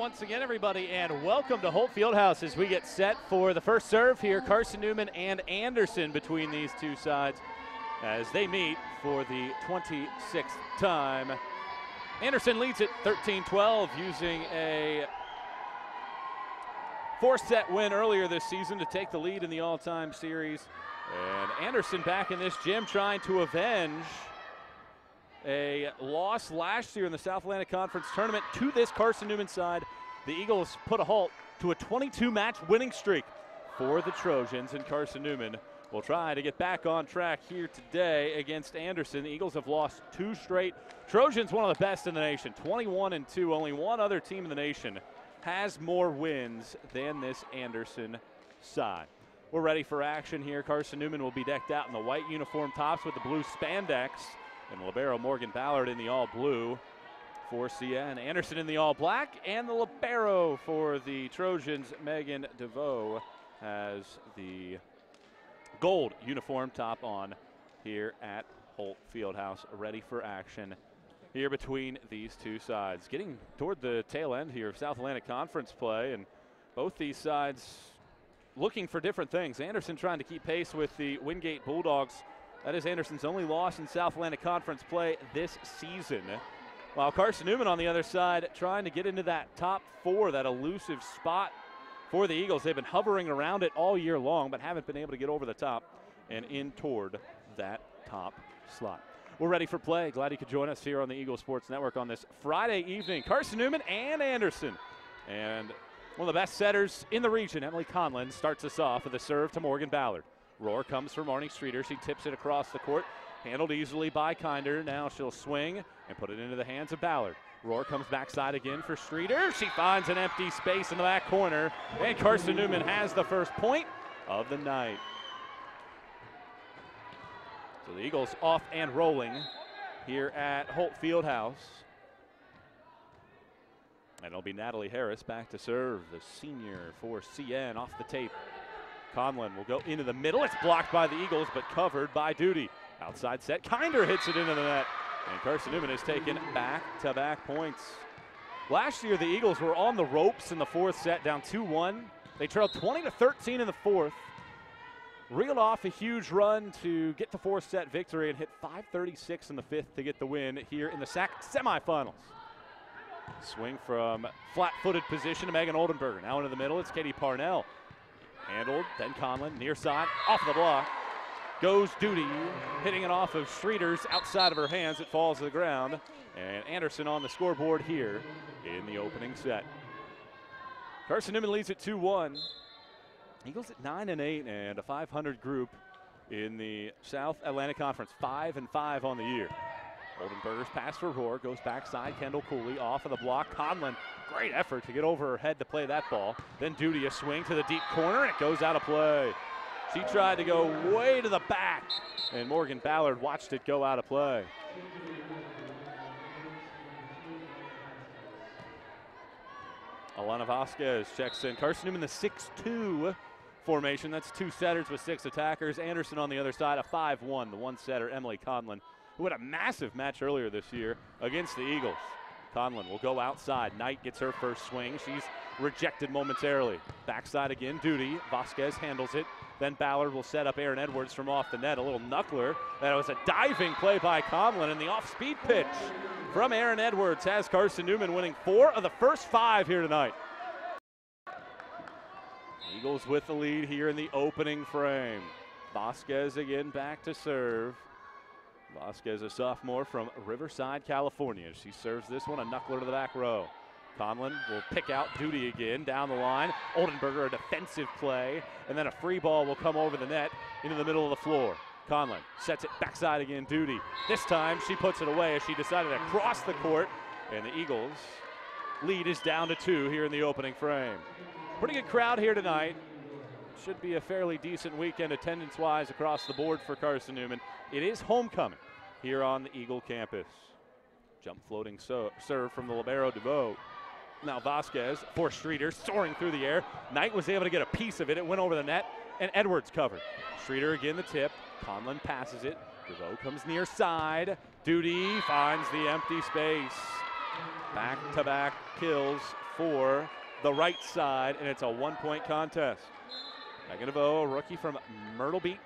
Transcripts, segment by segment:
once again, everybody, and welcome to Holt Fieldhouse as we get set for the first serve here. Carson-Newman and Anderson between these two sides as they meet for the 26th time. Anderson leads it 13-12 using a four-set win earlier this season to take the lead in the all-time series. And Anderson back in this gym trying to avenge a loss last year in the South Atlantic Conference tournament to this Carson-Newman side. The Eagles put a halt to a 22-match winning streak for the Trojans, and Carson-Newman will try to get back on track here today against Anderson. The Eagles have lost two straight. Trojans, one of the best in the nation, 21-2. Only one other team in the nation has more wins than this Anderson side. We're ready for action here. Carson-Newman will be decked out in the white uniform tops with the blue spandex, and libero Morgan Ballard in the all-blue for CN. Anderson in the all-black, and the libero for the Trojans, Megan DeVoe, has the gold uniform top on here at Holt Fieldhouse, ready for action here between these two sides. Getting toward the tail end here of South Atlantic Conference play, and both these sides looking for different things. Anderson trying to keep pace with the Wingate Bulldogs. That is Anderson's only loss in South Atlantic Conference play this season. While Carson-Newman on the other side trying to get into that top four, that elusive spot for the Eagles. They've been hovering around it all year long, but haven't been able to get over the top and in toward that top slot. We're ready for play. Glad you could join us here on the Eagle Sports Network on this Friday evening. Carson-Newman and Anderson. And one of the best setters in the region, Emily Conlon, starts us off with a serve to Morgan Ballard. Roar comes from Marnie Streeter. She tips it across the court. Handled easily by Kinder. Now she'll swing and put it into the hands of Ballard. Roar comes backside again for Streeter. She finds an empty space in the back corner. And Carson-Newman has the first point of the night. So the Eagles off and rolling here at Holt Fieldhouse. And it'll be Natalie Harris back to serve, the senior for CN off the tape. Conlon will go into the middle. It's blocked by the Eagles, but covered by Duty. Outside set, Kinder hits it into the net. And Carson-Newman has taken back-to-back points. Last year, the Eagles were on the ropes in the fourth set, down 2-1. They trailed 20-13 in the fourth. Reeled off a huge run to get the fourth set victory and hit 5:36 in the fifth to get the win here in the SAC semifinals. Swing from flat-footed position to Megan Oldenburger. Now into the middle, it's Katie Parnell. Handled, then Conlon, near side, off the block. Goes Duty, hitting it off of Streeter's outside of her hands. It falls to the ground. And Anderson on the scoreboard here in the opening set. Carson-Newman leads at 2-1. Eagles at 9-8 and a 500 group in the South Atlantic Conference, 5-5 on the year. Oldenburger's pass for Roar goes backside. Kendall Cooley off of the block. Conlon, great effort to get over her head to play that ball. Then Duty, a swing to the deep corner, and it goes out of play. She tried to go way to the back, and Morgan Ballard watched it go out of play. Alana Vasquez checks in. Carson-Newman, the 6-2 formation. That's two setters with six attackers. Anderson on the other side, a 5-1. The one setter, Emily Conlon, who had a massive match earlier this year against the Eagles. Conlon will go outside. Knight gets her first swing. She's rejected momentarily. Backside again, Duty. Vasquez handles it. Then Ballard will set up Aaron Edwards from off the net. A little knuckler. That was a diving play by Conlon, and the off-speed pitch from Aaron Edwards has Carson-Newman winning 4 of the first 5 here tonight. Eagles with the lead here in the opening frame. Vasquez again back to serve. Vasquez, a sophomore from Riverside, California. She serves this one, a knuckler to the back row. Conlon will pick out Duty again down the line. Oldenburger, a defensive play, and then a free ball will come over the net into the middle of the floor. Conlon sets it backside again, Duty. This time she puts it away as she decided to cross the court, and the Eagles' lead is down to 2 here in the opening frame. Pretty good crowd here tonight. Should be a fairly decent weekend attendance-wise across the board for Carson-Newman. It is homecoming here on the Eagle campus. Jump floating serve from the libero DeVoe. Now Vasquez for Streeter, soaring through the air. Knight was able to get a piece of it. It went over the net, and Edwards covered. Streeter again the tip. Conlon passes it. DeVoe comes near side. Duty finds the empty space. Back-to-back kills for the right side, and it's a one-point contest. Megan DeVoe, a rookie from Myrtle Beach,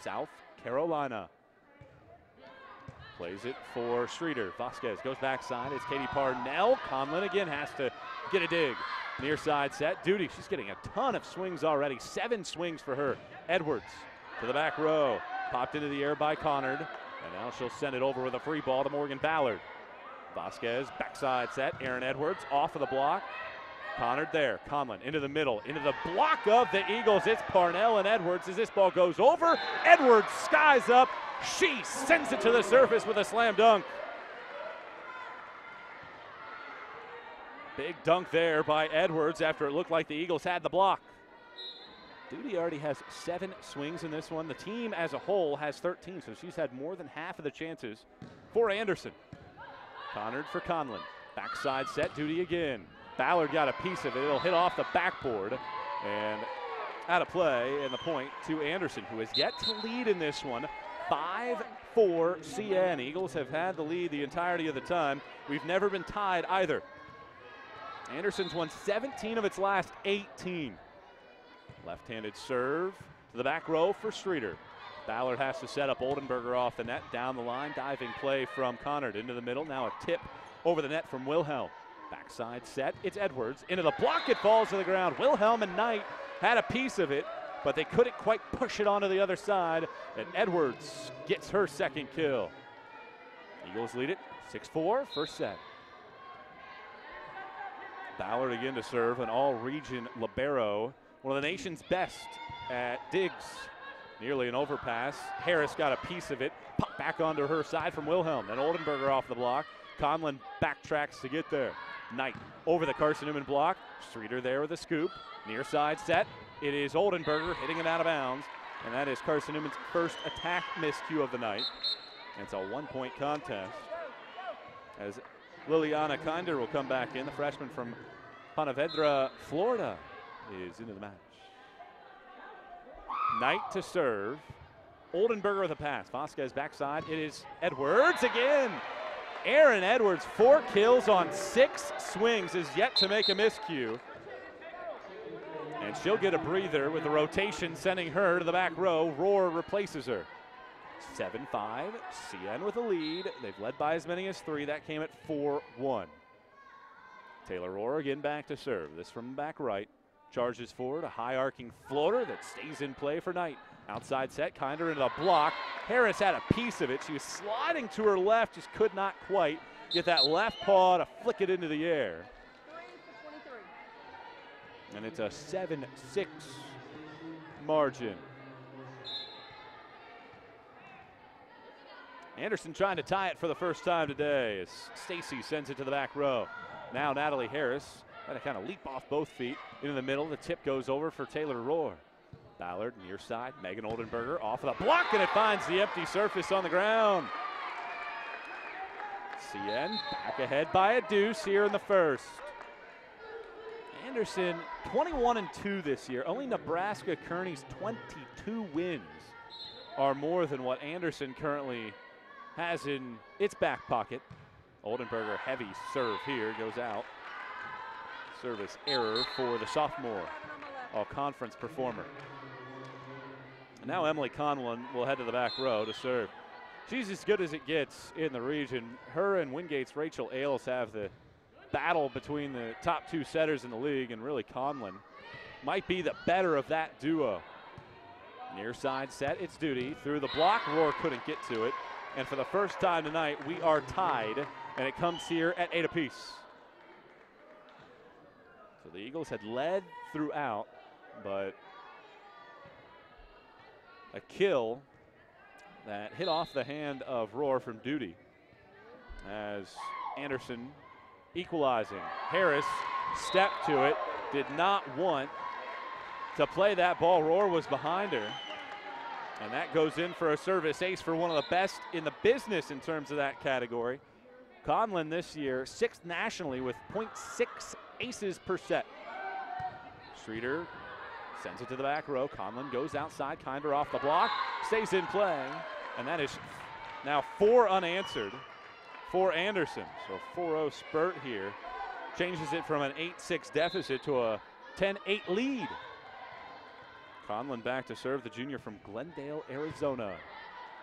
South Carolina. Plays it for Streeter. Vasquez goes backside. It's Katie Parnell. Conlon again has to get a dig. Near side set. Duty, she's getting a ton of swings already. 7 swings for her. Edwards to the back row. Popped into the air by Connard. And now she'll send it over with a free ball to Morgan Ballard. Vasquez, backside set. Aaron Edwards off of the block. Connard there. Conlon into the middle. Into the block of the Eagles. It's Parnell and Edwards as this ball goes over. Edwards skies up. She sends it to the surface with a slam dunk. Big dunk there by Edwards after it looked like the Eagles had the block. Duty already has 7 swings in this one. The team as a whole has 13, so she's had more than half of the chances for Anderson. Connard for Conlon. Backside set, Duty again. Ballard got a piece of it. It'll hit off the backboard and out of play, and the point to Anderson, who has yet to lead in this one. 5-4 CN. Eagles have had the lead the entirety of the time. We've never been tied either. Anderson's won 17 of its last 18. Left-handed serve to the back row for Streeter. Ballard has to set up Oldenburger off the net. Down the line, diving play from Connard into the middle. Now a tip over the net from Wilhelm. Backside set, it's Edwards. Into the block, it falls to the ground. Wilhelm and Knight had a piece of it, but they couldn't quite push it onto the other side, and Edwards gets her second kill. Eagles lead it 6-4, first set. Ballard again to serve, an all-region libero, one of the nation's best at digs. Nearly an overpass. Harris got a piece of it, popped back onto her side from Wilhelm. Then Oldenburger off the block. Conlon backtracks to get there. Knight over the Carson-Newman block. Streeter there with a scoop. Near side set. It is Oldenburger hitting it out of bounds. And that is Carson-Newman's first attack miscue of the night. And it's a one-point contest. As Liliana Kinder will come back in. The freshman from Pontevedra, Florida, is into the match. Knight to serve. Oldenburger with a pass. Vasquez backside. It is Edwards again. Aaron Edwards, 4 kills on 6 swings, is yet to make a miscue. And she'll get a breather with the rotation sending her to the back row. Rohr replaces her. 7-5, CN with a lead. They've led by as many as 3. That came at 4-1. Taylor Rohr again back to serve. This from back right. Charges forward, a high arcing floater that stays in play for Knight. Outside set, Kinder into the block. Harris had a piece of it. She was sliding to her left, just could not quite get that left paw to flick it into the air. And it's a 7-6 margin. Anderson trying to tie it for the first time today as Stacy sends it to the back row. Now Natalie Harris had to kind of leap off both feet into the middle. The tip goes over for Taylor Rohr. Ballard near side, Megan Oldenburger off of the block, and it finds the empty surface on the ground. CN back ahead by a deuce here in the first. Anderson 21-2 this year. Only Nebraska Kearney's 22 wins are more than what Anderson currently has in its back pocket. Oldenburger heavy serve here, goes out. Service error for the sophomore all-conference performer. And now Emily Conlon will head to the back row to serve. She's as good as it gets in the region. Her and Wingate's Rachel Ailes have the battle between the top 2 setters in the league, and really Conlon might be the better of that duo. Near side set, it's Duty. Through the block, Rohr couldn't get to it. And for the first time tonight, we are tied, and it comes here at 8 apiece. So the Eagles had led throughout, but a kill that hit off the hand of Rohr from Duty as Anderson equalizing. Harris stepped to it, did not want to play that ball. Rohr was behind her, and that goes in for a service ace for one of the best in the business in terms of that category. Conlon this year 6th nationally with .6 aces per set. Streeter sends it to the back row. Conlon goes outside, Kinder off the block, stays in play, and that is now 4 unanswered for Anderson. So 4-0 spurt here changes it from an 8-6 deficit to a 10-8 lead. Conlon back to serve, the junior from Glendale, Arizona.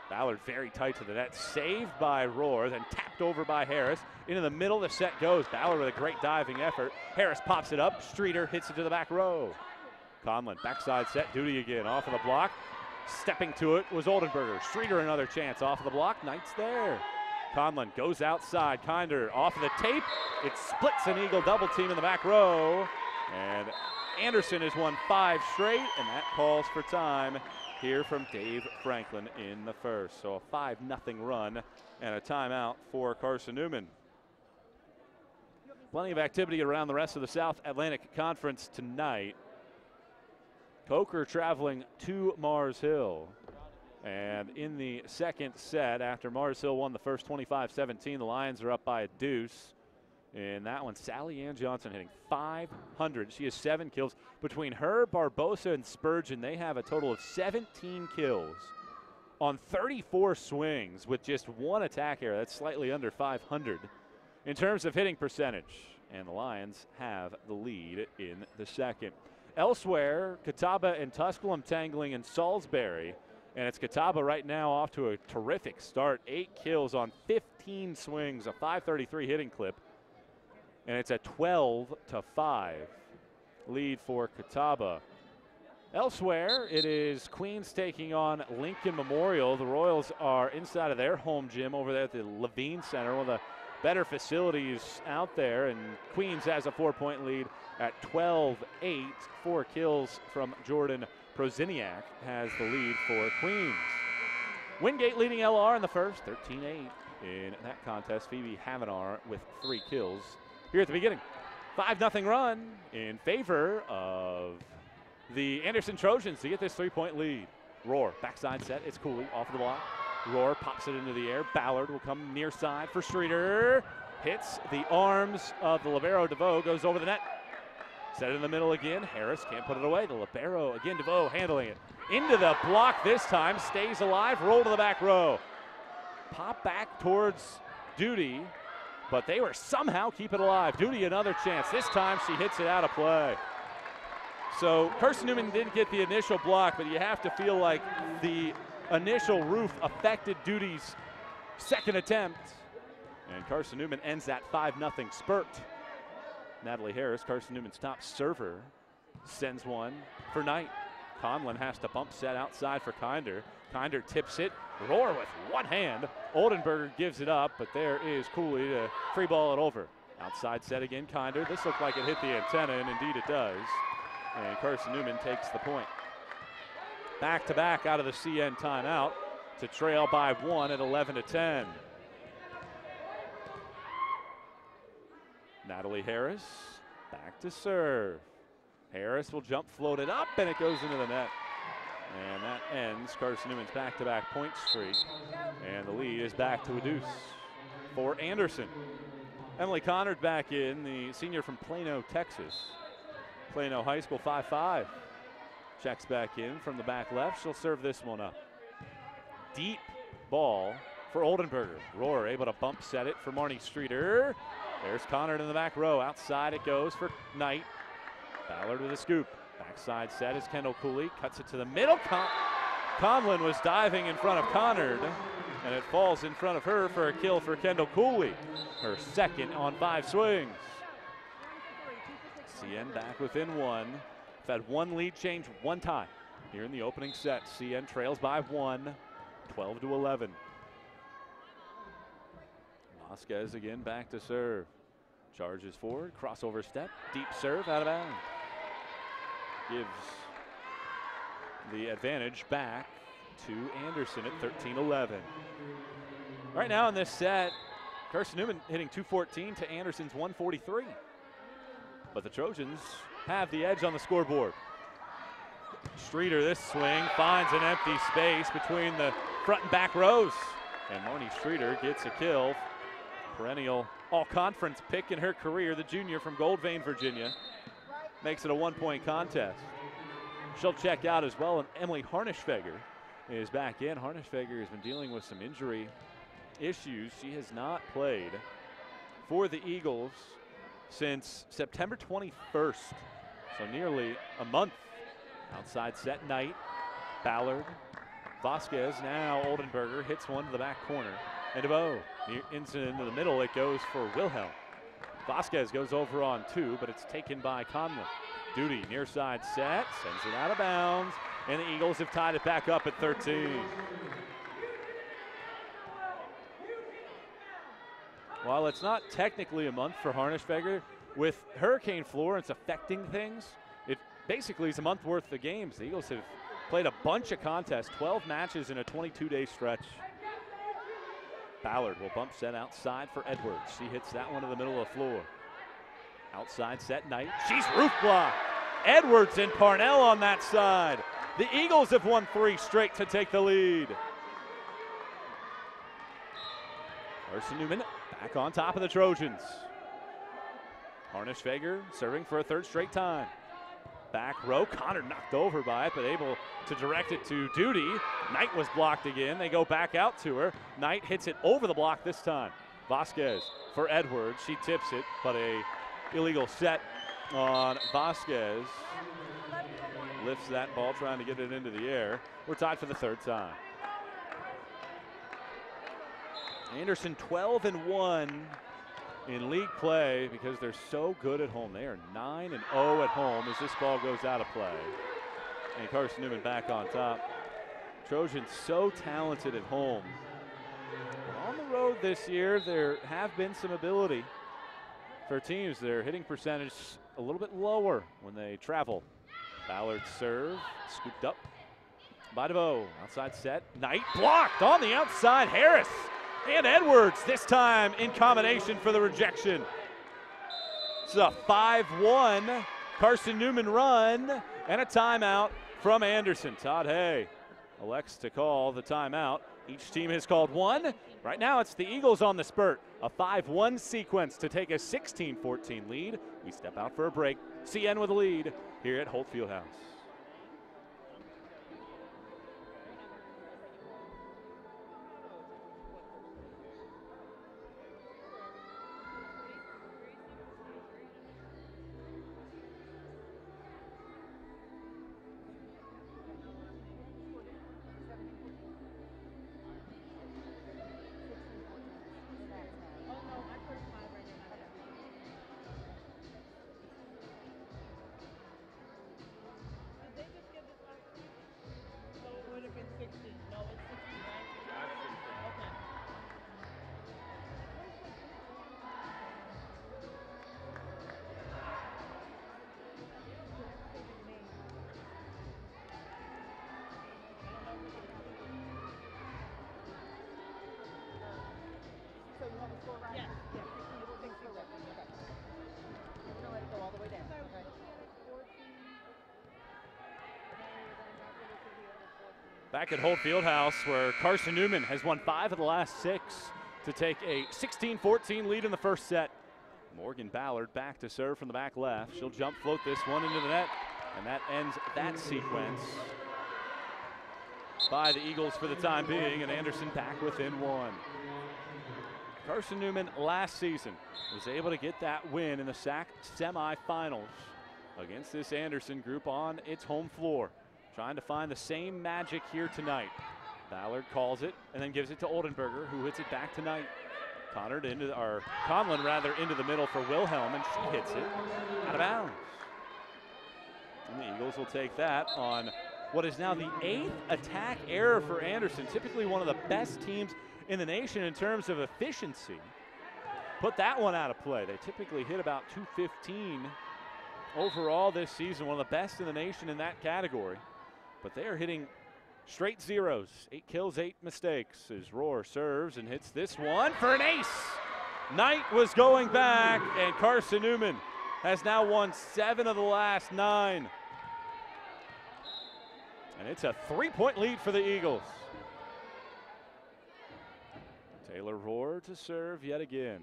Ballard very tight to the net, saved by Rohr, then tapped over by Harris. Into the middle, the set goes. Ballard with a great diving effort. Harris pops it up, Streeter hits it to the back row. Conlon, backside set, Duty again, off of the block. Stepping to it was Oldenburger. Streeter another chance, off of the block, Knight's there. Conlon goes outside, Kinder off of the tape. It splits an Eagle double team in the back row. And Anderson has won 5 straight, and that calls for time here from Dave Franklin in the first. So a 5-0 run and a timeout for Carson-Newman. Plenty of activity around the rest of the South Atlantic Conference tonight. Coker traveling to Mars Hill. And in the second set, after Mars Hill won the first 25-17, the Lions are up by a deuce. In that one, Sally Ann Johnson hitting .500. She has 7 kills. Between her, Barbosa, and Spurgeon, they have a total of 17 kills on 34 swings with just 1 attack error. That's slightly under .500 in terms of hitting percentage. And the Lions have the lead in the second. Elsewhere, Catawba and Tusculum tangling in Salisbury. And it's Catawba right now off to a terrific start. 8 kills on 15 swings, a .533 hitting clip. And it's a 12-5 lead for Catawba. Elsewhere, it is Queens taking on Lincoln Memorial. The Royals are inside of their home gym over there at the Levine Center, one of the better facilities out there. And Queens has a 4-point lead at 12-8. 4 kills from Jordan Proziniak has the lead for Queens. Wingate leading LR in the first, 13-8 in that contest. Phoebe Havenar with 3 kills here at the beginning. 5-0 run in favor of the Anderson Trojans to get this 3-point lead. Rohr, backside set, it's Cooley off of the block. Rohr pops it into the air. Ballard will come near side for Streeter. Hits the arms of the libero DeVoe, goes over the net. Set it in the middle again. Harris can't put it away. The libero again, DeVoe handling it. Into the block this time, stays alive, roll to the back row. Pop back towards Duty, but they were somehow keep it alive. Duty another chance. This time she hits it out of play. So Carson-Newman didn't get the initial block, but you have to feel like the initial roof affected Duty's second attempt. And Carson-Newman ends that 5-0 spurt. Natalie Harris, Carson-Newman's top server, sends one for Knight. Conlon has to bump set outside for Kinder. Kinder tips it. Rohr with one hand. Oldenburger gives it up, but there is Cooley to free ball it over. Outside set again, Kinder. This looked like it hit the antenna, and indeed it does. And Carson-Newman takes the point. Back-to-back out of the CN timeout to trail by 1 at 11-10. Natalie Harris back to serve. Harris will jump, float it up, and it goes into the net. And that ends Carson-Newman's back-to-back point streak. And the lead is back to a deuce for Anderson. Emily Connard back in, the senior from Plano, Texas. Plano High School 5'5". Checks back in from the back left. She'll serve this one up. Deep ball for Oldenburger. Rohr able to bump set it for Marnie Streeter. There's Connard in the back row. Outside it goes for Knight. Ballard with a scoop. Backside set is Kendall Cooley. Cuts it to the middle. Conlon was diving in front of Connard, and it falls in front of her for a kill for Kendall Cooley. Her second on 5 swings. CN back within 1. We've had 1 lead change 1 time here in the opening set. CN trails by 1, 12-11. Vasquez again back to serve. Charges forward, crossover step, deep serve out of bounds. Gives the advantage back to Anderson at 13-11. Right now in this set, Carson-Newman hitting 214 to Anderson's 143. But the Trojans have the edge on the scoreboard. Streeter, this swing, finds an empty space between the front and back rows. And Marnie Streeter gets a kill. Perennial all-conference pick in her career, the junior from Goldvein, Virginia. Makes it a 1-point contest. She'll check out as well, and Emily Harnischfeger is back in. Harnischfeger has been dealing with some injury issues. She has not played for the Eagles since September 21st, so nearly a month. Outside set, Knight, Ballard, Vasquez, now Oldenburger hits one to the back corner. And DeVoe into the middle, it goes for Wilhelm. Vasquez goes over on 2, but it's taken by Conlon. Duty, near side set, sends it out of bounds, and the Eagles have tied it back up at 13. While it's not technically a month for Harnischweger, with Hurricane Florence affecting things, it basically is a month worth of games. The Eagles have played a bunch of contests, 12 matches in a 22-day stretch. Ballard will bump set outside for Edwards. She hits that one in the middle of the floor. Outside set, Knight. She's roof blocked. Edwards and Parnell on that side. The Eagles have won 3 straight to take the lead. Carson-Newman back on top of the Trojans. Harnischweger serving for a 3rd straight time. Back row, Connor knocked over by it, but able to direct it to Duty. Knight was blocked again. They go back out to her. Knight hits it over the block this time. Vasquez for Edwards. She tips it, but a illegal set on Vasquez. Lifts that ball, trying to get it into the air. We're tied for the 3rd time. Anderson 12-1 in league play because they're so good at home. They are 9-0 at home as this ball goes out of play. And Carson-Newman back on top. Trojans so talented at home. On the road this year, there have been some ability for teams. Their hitting percentage a little bit lower when they travel. Ballard serve, scooped up by DeVoe. Outside set, Knight blocked on the outside. Harris and Edwards this time in combination for the rejection. It's a 5-1 Carson-Newman run and a timeout from Anderson. Todd Hay elects to call the timeout. Each team has called one. Right now it's the Eagles on the spurt. A 5-1 sequence to take a 16-14 lead. We step out for a break. CN with a lead here at Holt Fieldhouse. Back at Holt Fieldhouse, where Carson-Newman has won 5 of the last 6 to take a 16-14 lead in the first set. Morgan Ballard back to serve from the back left. She'll jump float this one into the net, and that ends that sequence by the Eagles for the time being, and Anderson back within 1. Carson-Newman last season was able to get that win in the SAC semifinals against this Anderson group on its home floor. Trying to find the same magic here tonight. Ballard calls it and then gives it to Oldenburger, who hits it back tonight. Conlon into the middle for Wilhelm, and she hits it out of bounds. And the Eagles will take that on what is now the 8th attack error for Anderson. Typically one of the best teams in the nation in terms of efficiency. Put that one out of play. They typically hit about 215 overall this season, one of the best in the nation in that category. But they are hitting straight zeros. 8 kills, 8 mistakes as Rohr serves and hits this one for an ace. Knight was going back, and Carson-Newman has now won 7 of the last 9. And it's a 3-point lead for the Eagles. Taylor Rohr to serve yet again.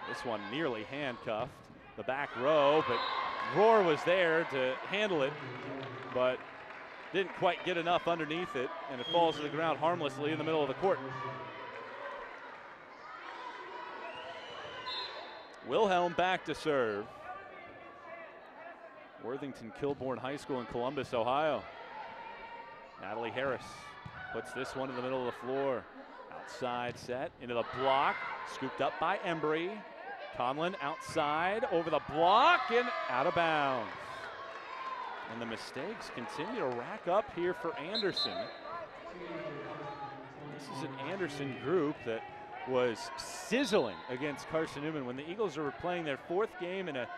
This one nearly handcuffed the back row, but Rohr was there to handle it, but didn't quite get enough underneath it, and it falls to the ground harmlessly in the middle of the court. Wilhelm back to serve. Worthington Kilbourne High School in Columbus, Ohio. Natalie Harris puts this one in the middle of the floor. Outside set into the block, scooped up by Embry. Conlon outside over the block and out of bounds. And the mistakes continue to rack up here for Anderson. This is an Anderson group that was sizzling against Carson-Newman when the Eagles were playing their 4th game in a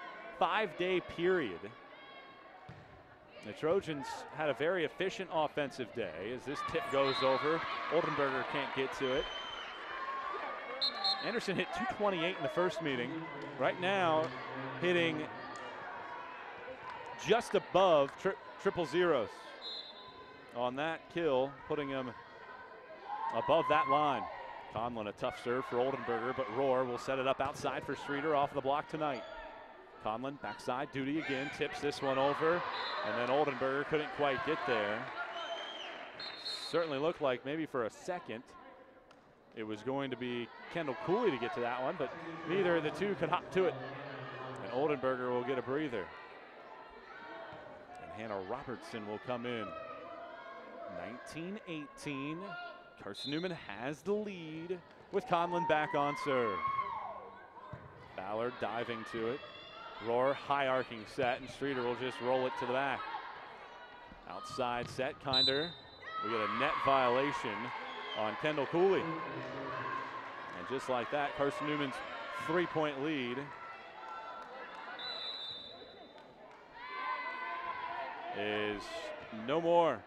5-day period. The Trojans had a very efficient offensive day as this tip goes over. Oldenburger can't get to it. Anderson hit 228 in the first meeting. Right now, hitting just above triple zeros on that kill, putting him above that line. Conlon, a tough serve for Oldenburger, but Rohr will set it up outside for Streeter off the block tonight. Conlon backside, Duty again, tips this one over, and then Oldenburger couldn't quite get there. Certainly looked like maybe for a second it was going to be Kendall Cooley to get to that one, but neither of the two could hop to it. And Oldenburger will get a breather. And Hannah Robertson will come in. 19-18. Carson-Newman has the lead with Conlon back on serve. Ballard diving to it. Rohr high arcing set, and Streeter will just roll it to the back. Outside set, Kinder. We get a net violation on Kendall Cooley. And just like that, Carson-Newman's 3-point lead is no more.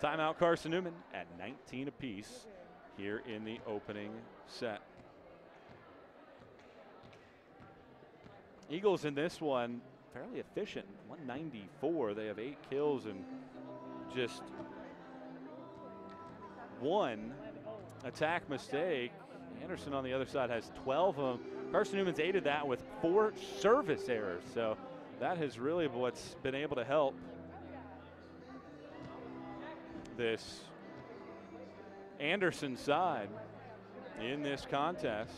Timeout Carson-Newman at 19 apiece here in the opening set. Eagles in this one fairly efficient, 194. They have 8 kills and just 1 attack mistake. Anderson on the other side has 12 of them. Carson-Newman's aided that with 4 service errors, so that has really what's been able to help this Anderson side in this contest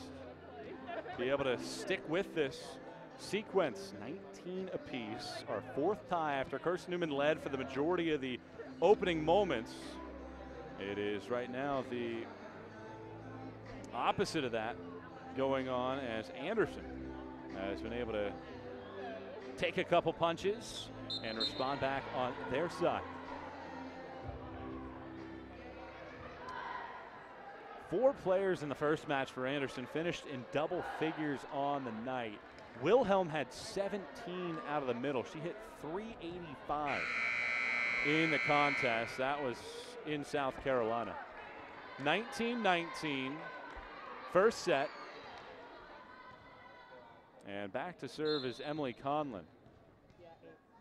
be able to stick with this sequence. 19 apiece, our 4th tie after Carson-Newman led for the majority of the opening moments. It is right now the opposite of that going on as Anderson has been able to take a couple punches and respond back on their side. 4 players in the first match for Anderson finished in double figures on the night. Wilhelm had 17 out of the middle. She hit 385 in the contest. That was in South Carolina. 19-19, first set. And back to serve is Emily Conlon.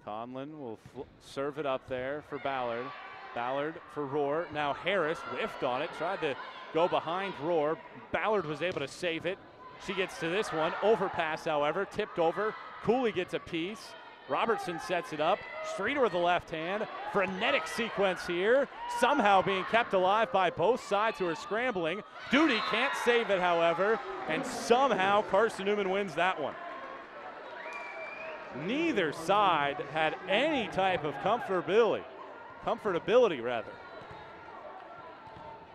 Conlon will serve it up there for Ballard. Ballard for Rohr. Now Harris whiffed on it, tried to go behind Rohr. Ballard was able to save it. She gets to this one. Overpass, however, tipped over. Cooley gets a piece. Robertson sets it up. Streeter with the left hand. Frenetic sequence here. Somehow being kept alive by both sides who are scrambling. Duty can't save it, however, and somehow Carson-Newman wins that one. Neither side had any type of comfortability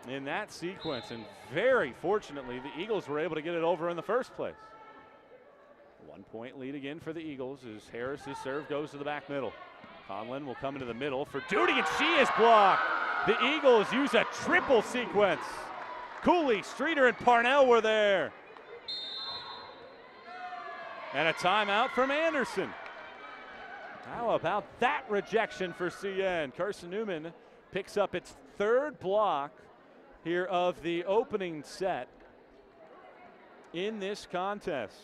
in that sequence, and very fortunately the Eagles were able to get it over in the first place. 1-point lead again for the Eagles as Harris's serve goes to the back middle. Conlon will come into the middle for Duty, and she is blocked. The Eagles use a triple sequence. Cooley, Streeter, and Parnell were there. And a timeout from Anderson. How about that rejection for CN? Carson-Newman picks up its 3rd block here of the opening set in this contest.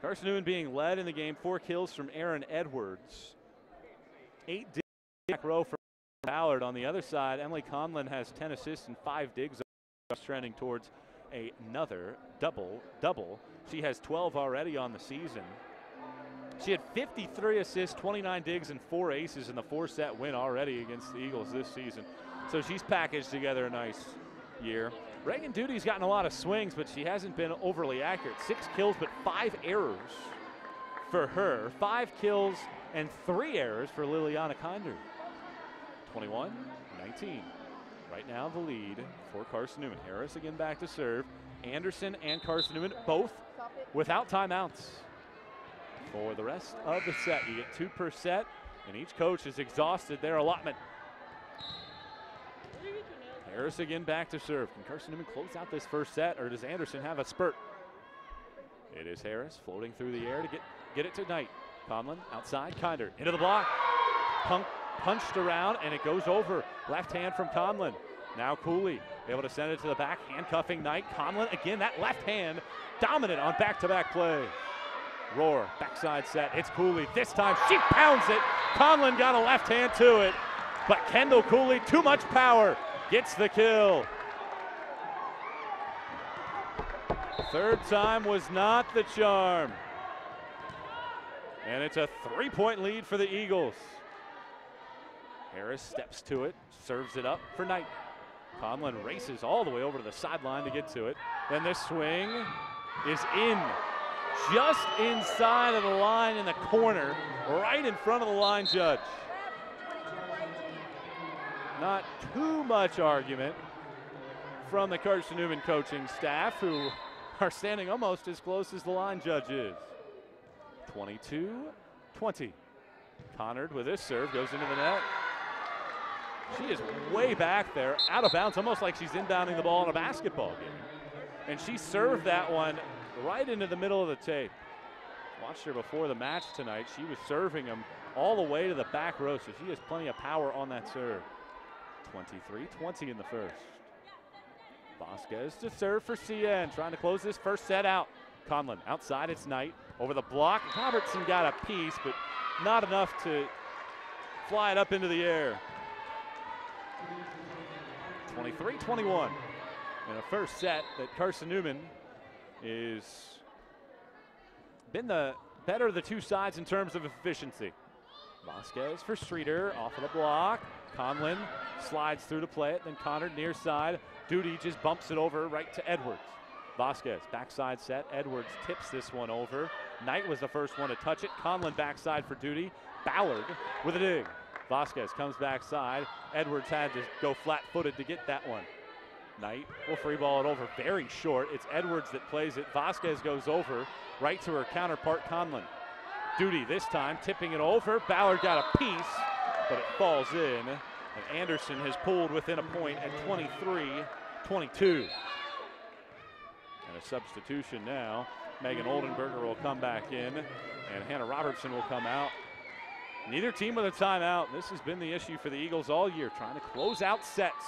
Carson-Newman being led in the game, 4 kills from Aaron Edwards. 8 digs back row from Ballard. On the other side, Emily Conlon has 10 assists and 5 digs, trending towards another double. She has 12 already on the season. She had 53 assists, 29 digs, and 4 aces in the 4-set win already against the Eagles this season. So she's packaged together a nice year. Reagan Duty's gotten a lot of swings, but she hasn't been overly accurate. 6 kills, but 5 errors for her. 5 kills and 3 errors for Liliana Kinder. 21-19. Right now the lead for Carson-Newman. Harris again back to serve. Anderson and Carson-Newman both without timeouts for the rest of the set. You get 2 per set, and each coach has exhausted their allotment. Harris again back to serve. Can Carson-Newman close out this first set, or does Anderson have a spurt? It is Harris floating through the air to get it to Knight. Conlon outside, Kinder into the block. Punched around, and it goes over. Left hand from Conlon. Now Cooley able to send it to the back, handcuffing Knight. Conlon again, that left hand dominant on back-to-back play. Roar, backside set, it's Cooley. This time she pounds it. Conlon got a left hand to it, but Kendall Cooley, too much power, gets the kill. Third time was not the charm. And it's a 3-point lead for the Eagles. Harris steps to it, serves it up for Knight. Conlon races all the way over to the sideline to get to it. Then this swing is in, just inside of the line in the corner, right in front of the line judge. Not too much argument from the Carson-Newman coaching staff, who are standing almost as close as the line judge is. 22-20. Connard with this serve goes into the net. She is way back there, out of bounds, almost like she's inbounding the ball in a basketball game. And she served that one right into the middle of the tape. Watched her before the match tonight. She was serving them all the way to the back row, so she has plenty of power on that serve. 23-20 in the first. Vasquez to serve for CN, trying to close this first set out. Conlon outside, it's Knight. Over the block, Robertson got a piece, but not enough to fly it up into the air. 23-21 in a first set that Carson-Newman is been the better of the two sides in terms of efficiency. Vasquez for Streeter, off of the block. Conlon slides through to play it, then Connor near side. Duty just bumps it over right to Edwards. Vasquez, backside set. Edwards tips this one over. Knight was the first one to touch it. Conlon backside for Duty. Ballard with a dig. Vasquez comes backside. Edwards had to go flat-footed to get that one. Knight will free ball it over very short. It's Edwards that plays it. Vasquez goes over right to her counterpart, Conlon. Duty this time tipping it over. Ballard got a piece, but it falls in. And Anderson has pulled within a point at 23-22. And a substitution now. Megan Oldenburger will come back in, and Hannah Robertson will come out. Neither team with a timeout. This has been the issue for the Eagles all year, trying to close out sets.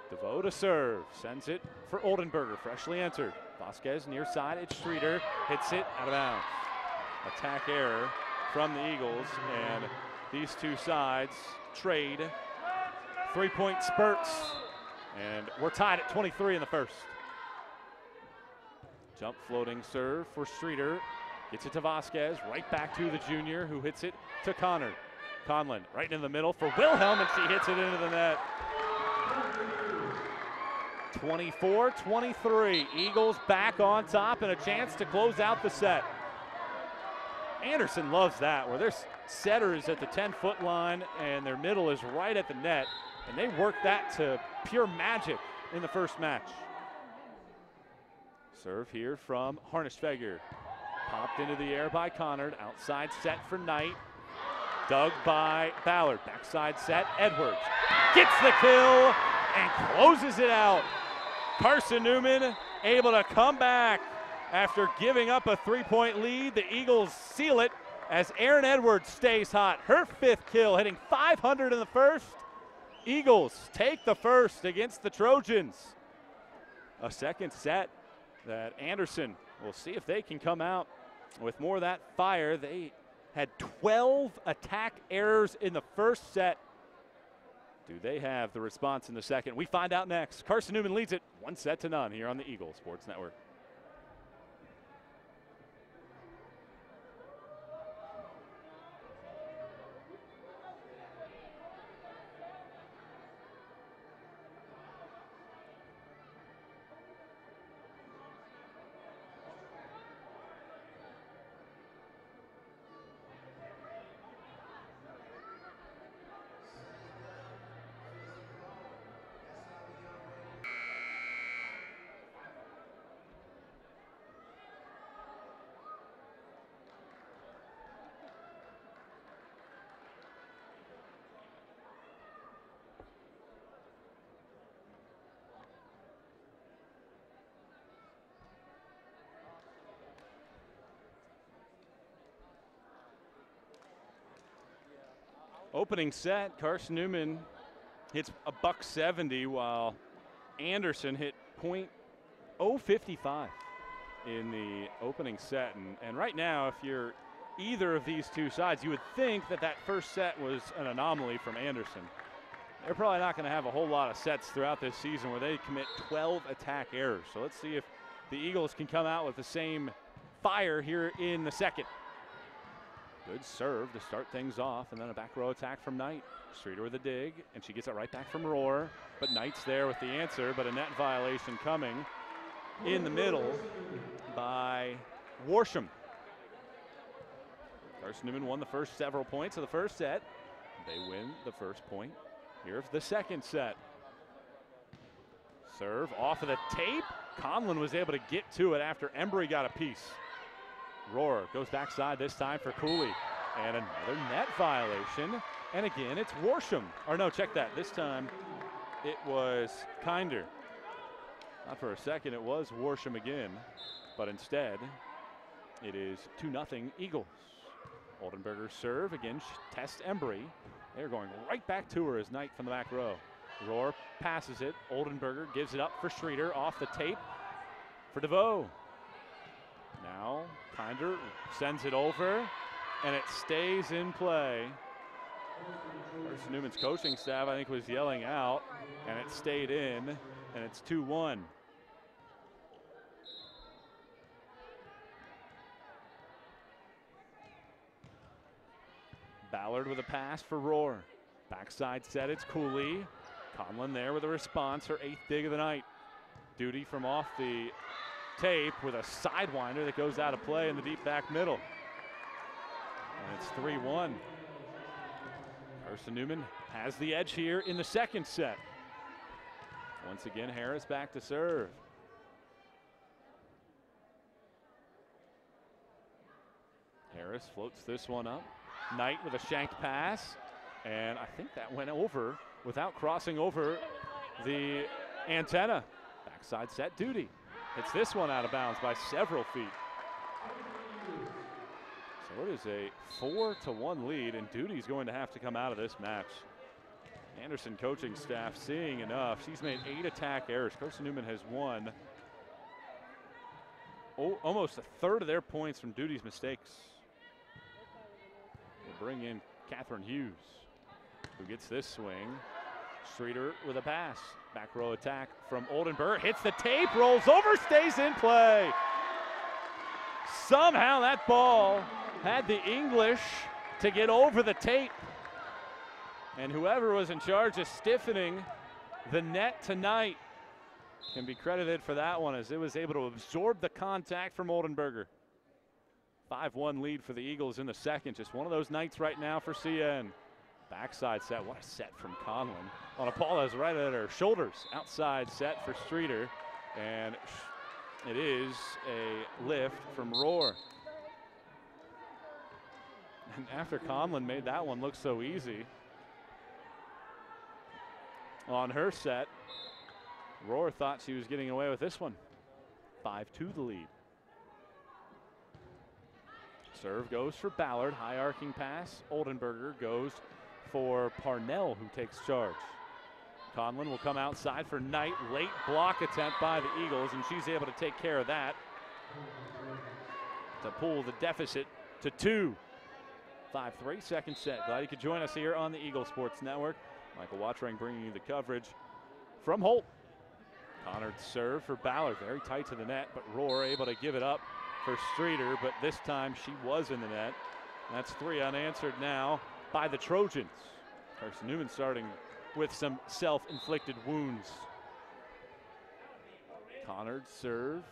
DeVoe to serve, sends it for Oldenburger, freshly entered. Vasquez near side, it's Streeter, hits it out of bounds. Attack error from the Eagles, and these two sides trade 3-point spurts, and we're tied at 23 in the first. Jump floating serve for Streeter. Gets it to Vasquez, right back to the junior, who hits it to Connor. Conlon right in the middle for Wilhelm, and she hits it into the net. 24-23, Eagles back on top and a chance to close out the set. Anderson loves that, where their setter is at the 10-foot line and their middle is right at the net, and they work that to pure magic in the first match. Serve here from Harnisch-Feger. Popped into the air by Connard. Outside set for Knight. Dug by Ballard. Backside set, Edwards. Gets the kill and closes it out. Carson-Newman able to come back after giving up a 3-point lead. The Eagles seal it as Erin Edwards stays hot. Her 5th kill, hitting .500 in the first. Eagles take the first against the Trojans. A second set that Anderson will see if they can come out with more of that fire. They had 12 attack errors in the first set. Do they have the response in the second? We find out next. Carson-Newman leads it 1-0 here on the Eagle Sports Network. Opening set, Carson-Newman hits a $170 while Anderson hit .055 in the opening set. And right now, if you're either of these two sides, you would think that that first set was an anomaly from Anderson. They're probably not going to have a whole lot of sets throughout this season where they commit 12 attack errors. So let's see if the Eagles can come out with the same fire here in the second. Good serve to start things off, and then a back row attack from Knight. Streeter with a dig, and she gets it right back from Rohr. But Knight's there with the answer, but a net violation coming in the middle by Worsham. Carson-Newman won the first several points of the first set. They win the first point. Here's the second set. Serve off of the tape. Conlon was able to get to it after Embry got a piece. Rohr goes backside this time for Cooley. And another net violation. And again, it's Worsham. Or no, check that. This time it was Kinder. Not for a second, it was Worsham again. But instead, it is 2-0 Eagles. Oldenburger's serve. Again, tests Embry. They're going right back to her as Knight from the back row. Rohr passes it. Oldenburger gives it up for Streeter off the tape for DeVoe. Now Kinder sends it over, and it stays in play. Carson-Newman's coaching staff, I think, was yelling out, and it stayed in, and it's 2-1. Ballard with a pass for Rohr. Backside set, it's Cooley. Conlon there with a response, her 8th dig of the night. Duty from off the tape with a sidewinder that goes out of play in the deep back middle. And it's 3-1. Carson-Newman has the edge here in the second set. Once again, Harris back to serve. Harris floats this one up. Knight with a shanked pass, and I think that went over without crossing over the antenna. Backside set, Duty hits this one out of bounds by several feet. So it is a 4-1 lead, and Duty's going to have to come out of this match. Anderson coaching staff seeing enough. She's made 8 attack errors. Carson-Newman has won almost a third of their points from Duty's mistakes. We'll bring in Catherine Hughes, who gets this swing. Streeter with a pass. Back row attack from Oldenburg. Hits the tape, rolls over, stays in play. Somehow that ball had the English to get over the tape. And whoever was in charge of stiffening the net tonight can be credited for that one, as it was able to absorb the contact from Oldenburger. 5-1 lead for the Eagles in the second. Just one of those nights right now for CN. Backside set, what a set from Conlon. On a ball that's right at her shoulders. Outside set for Streeter. And it is a lift from Rohr. And after Conlon made that one look so easy, on her set, Rohr thought she was getting away with this one. 5-2 the lead. Serve goes for Ballard, high arcing pass. Oldenburger goes for Parnell, who takes charge. Conlon will come outside for Knight. Late block attempt by the Eagles, and she's able to take care of that to pull the deficit to 2. 5-3, second set. Glad you could join us here on the Eagle Sports Network. Michael Watring bringing you the coverage from Holt. Connard's serve for Ballard, very tight to the net, but Rohr able to give it up for Streeter, but this time she was in the net. And that's 3 unanswered now by the Trojans. Carson-Newman starting with some self-inflicted wounds. Connard's serve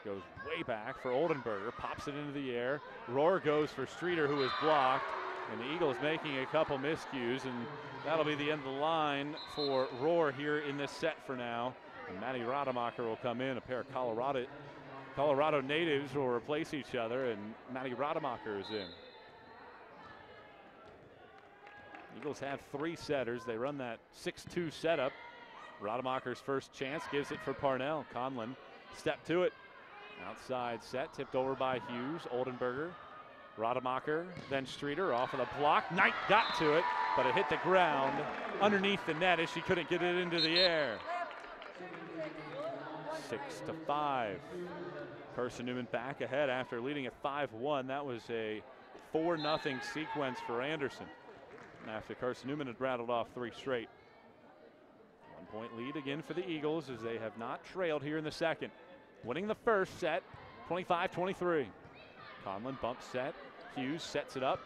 goes way back for Oldenburger, pops it into the air. Rohr goes for Streeter, who is blocked, and the Eagles making a couple miscues, and that'll be the end of the line for Rohr here in this set for now. And Maddie Rademacher will come in. A pair of Colorado natives will replace each other, and Maddie Rademacher is in. Eagles have 3 setters. They run that 6-2 setup. Rademacher's first chance gives it for Parnell. Conlon step to it. Outside set, tipped over by Hughes. Oldenburger, Rademacher, then Streeter off of the block. Knight got to it, but it hit the ground underneath the net as she couldn't get it into the air. 6-5. Carson-Newman back ahead after leading at 5-1. That was a 4-0 sequence for Anderson after Carson-Newman had rattled off 3 straight. 1-point lead again for the Eagles as they have not trailed here in the second. Winning the first set, 25-23. Conlon bump set. Hughes sets it up.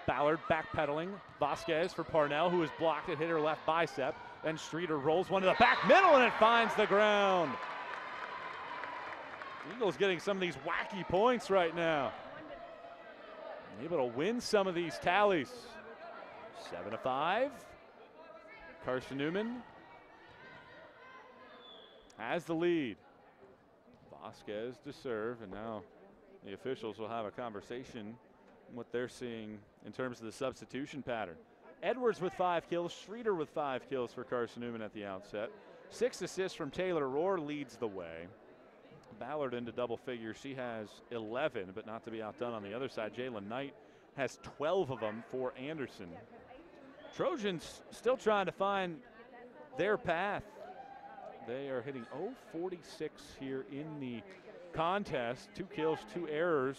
Ballard backpedaling. Vasquez for Parnell, who is blocked. It hit her left bicep. Then Streeter rolls one to the back middle, and it finds the ground. Eagles getting some of these wacky points right now. Able to win some of these tallies. 7-5. Carson-Newman has the lead. Vasquez to serve, and now the officials will have a conversation what they're seeing in terms of the substitution pattern. Edwards with 5 kills, Streeter with 5 kills for Carson-Newman at the outset. 6 assists from Taylor Rohr leads the way. Ballard into double figures. She has 11, but not to be outdone on the other side. Jalen Knight has 12 of them for Anderson. Trojans still trying to find their path. They are hitting .046 here in the contest. 2 kills, 2 errors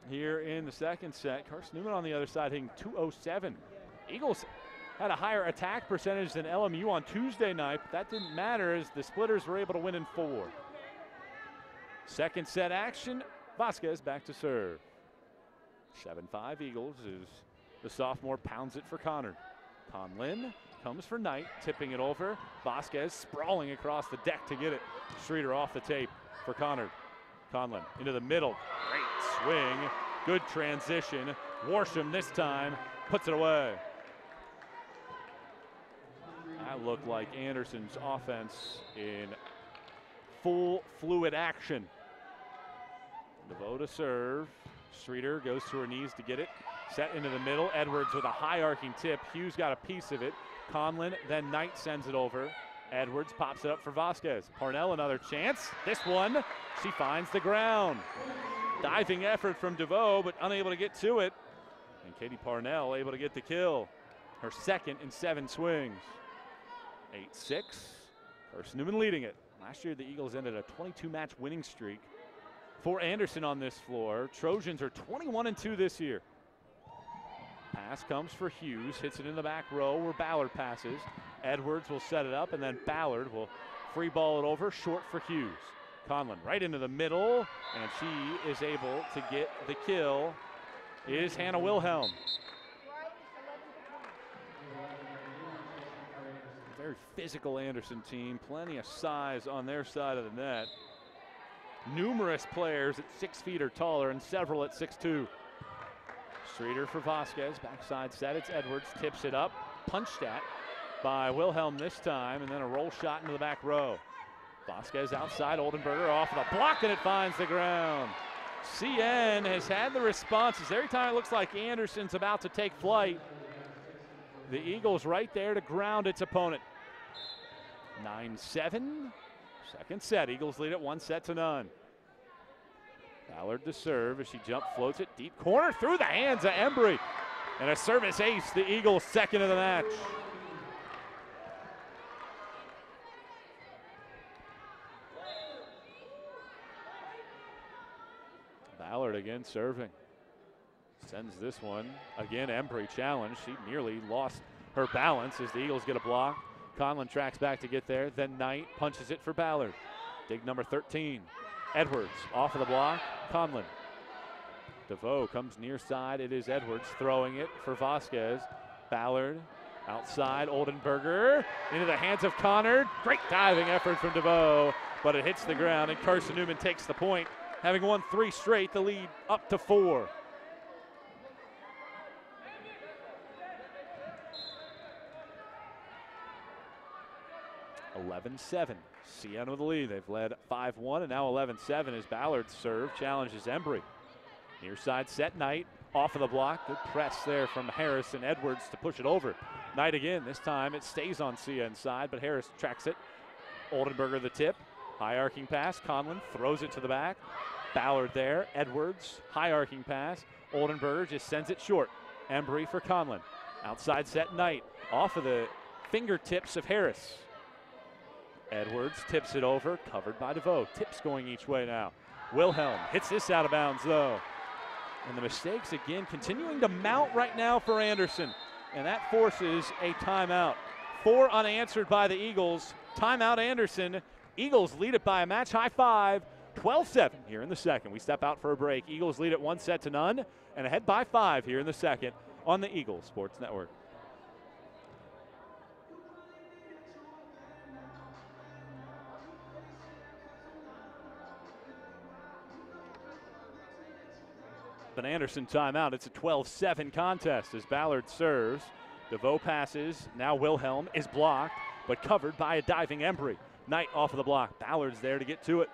here in the second set. Carson-Newman on the other side hitting .207. Eagles had a higher attack percentage than LMU on Tuesday night, but that didn't matter as the Splitters were able to win in 4. Second set action, Vasquez back to serve. 7-5 Eagles as the sophomore pounds it for Connor. Conlon comes for Knight, tipping it over. Vasquez sprawling across the deck to get it. Streeter off the tape for Connor. Conlon into the middle. Great swing. Good transition. Worsham this time puts it away. That looked like Anderson's offense in full fluid action. DeVoe to serve. Streeter goes to her knees to get it. Set into the middle. Edwards with a high arcing tip. Hughes got a piece of it. Conlon, then Knight sends it over. Edwards pops it up for Vasquez. Parnell another chance. This one, she finds the ground. Diving effort from DeVoe, but unable to get to it. And Katie Parnell able to get the kill. Her second in 7 swings. 8-6. Carson-Newman leading it. Last year the Eagles ended a 22-match winning streak for Anderson on this floor. Trojans are 21-2 this year. Pass comes for Hughes, hits it in the back row where Ballard passes. Edwards will set it up, and then Ballard will free ball it over, short for Hughes. Conlon right into the middle, and she is able to get the kill. Is Hannah Wilhelm. Very physical Anderson team, plenty of size on their side of the net. Numerous players at 6 feet or taller and several at 6'2". Streeter for Vasquez, backside set, it's Edwards, tips it up, punched at by Wilhelm this time, and then a roll shot into the back row. Vasquez outside, Oldenburger off the block, and it finds the ground. CN has had the responses. Every time it looks like Anderson's about to take flight, the Eagles right there to ground its opponent. 9-7, second set. Eagles lead it 1-0. Ballard to serve as she jump floats it deep corner through the hands of Embry. And a service ace, the Eagles' second of the match. Ballard again serving. Sends this one. Again, Embry challenged. She nearly lost her balance as the Eagles get a block. Conlon tracks back to get there. Then Knight punches it for Ballard. Dig number 13. Edwards off of the block. Conlon. DeVoe comes near side. It is Edwards throwing it for Vasquez. Ballard outside. Oldenburger into the hands of Connor. Great diving effort from DeVoe, but it hits the ground, and Carson-Newman takes the point. Having won 3 straight, the lead up to 4. (11-7). CN with the lead. They've led 5-1 and now 11-7 as Ballard's serve challenges Embry. Near side set, Knight off of the block. Good press there from Harris and Edwards to push it over. Knight again. This time it stays on CN side, but Harris tracks it. Oldenburger the tip. High arcing pass. Conlon throws it to the back. Ballard there. Edwards. High arcing pass. Oldenburger just sends it short. Embry for Conlon. Outside set Knight, off of the fingertips of Harris. Edwards tips it over, covered by DeVoe. Tips going each way now. Wilhelm hits this out of bounds though. And the mistakes again continuing to mount right now for Anderson. And that forces a timeout. 4 unanswered by the Eagles. Timeout Anderson. Eagles lead it by a match high 5. 12-7 here in the second. We step out for a break. Eagles lead it 1-0 and ahead by 5 here in the second on the Eagles Sports Network. An Anderson timeout. It's a 12-7 contest as Ballard serves. DeVoe passes. Now Wilhelm is blocked, but covered by a diving Embry. Knight off of the block. Ballard's there to get to it.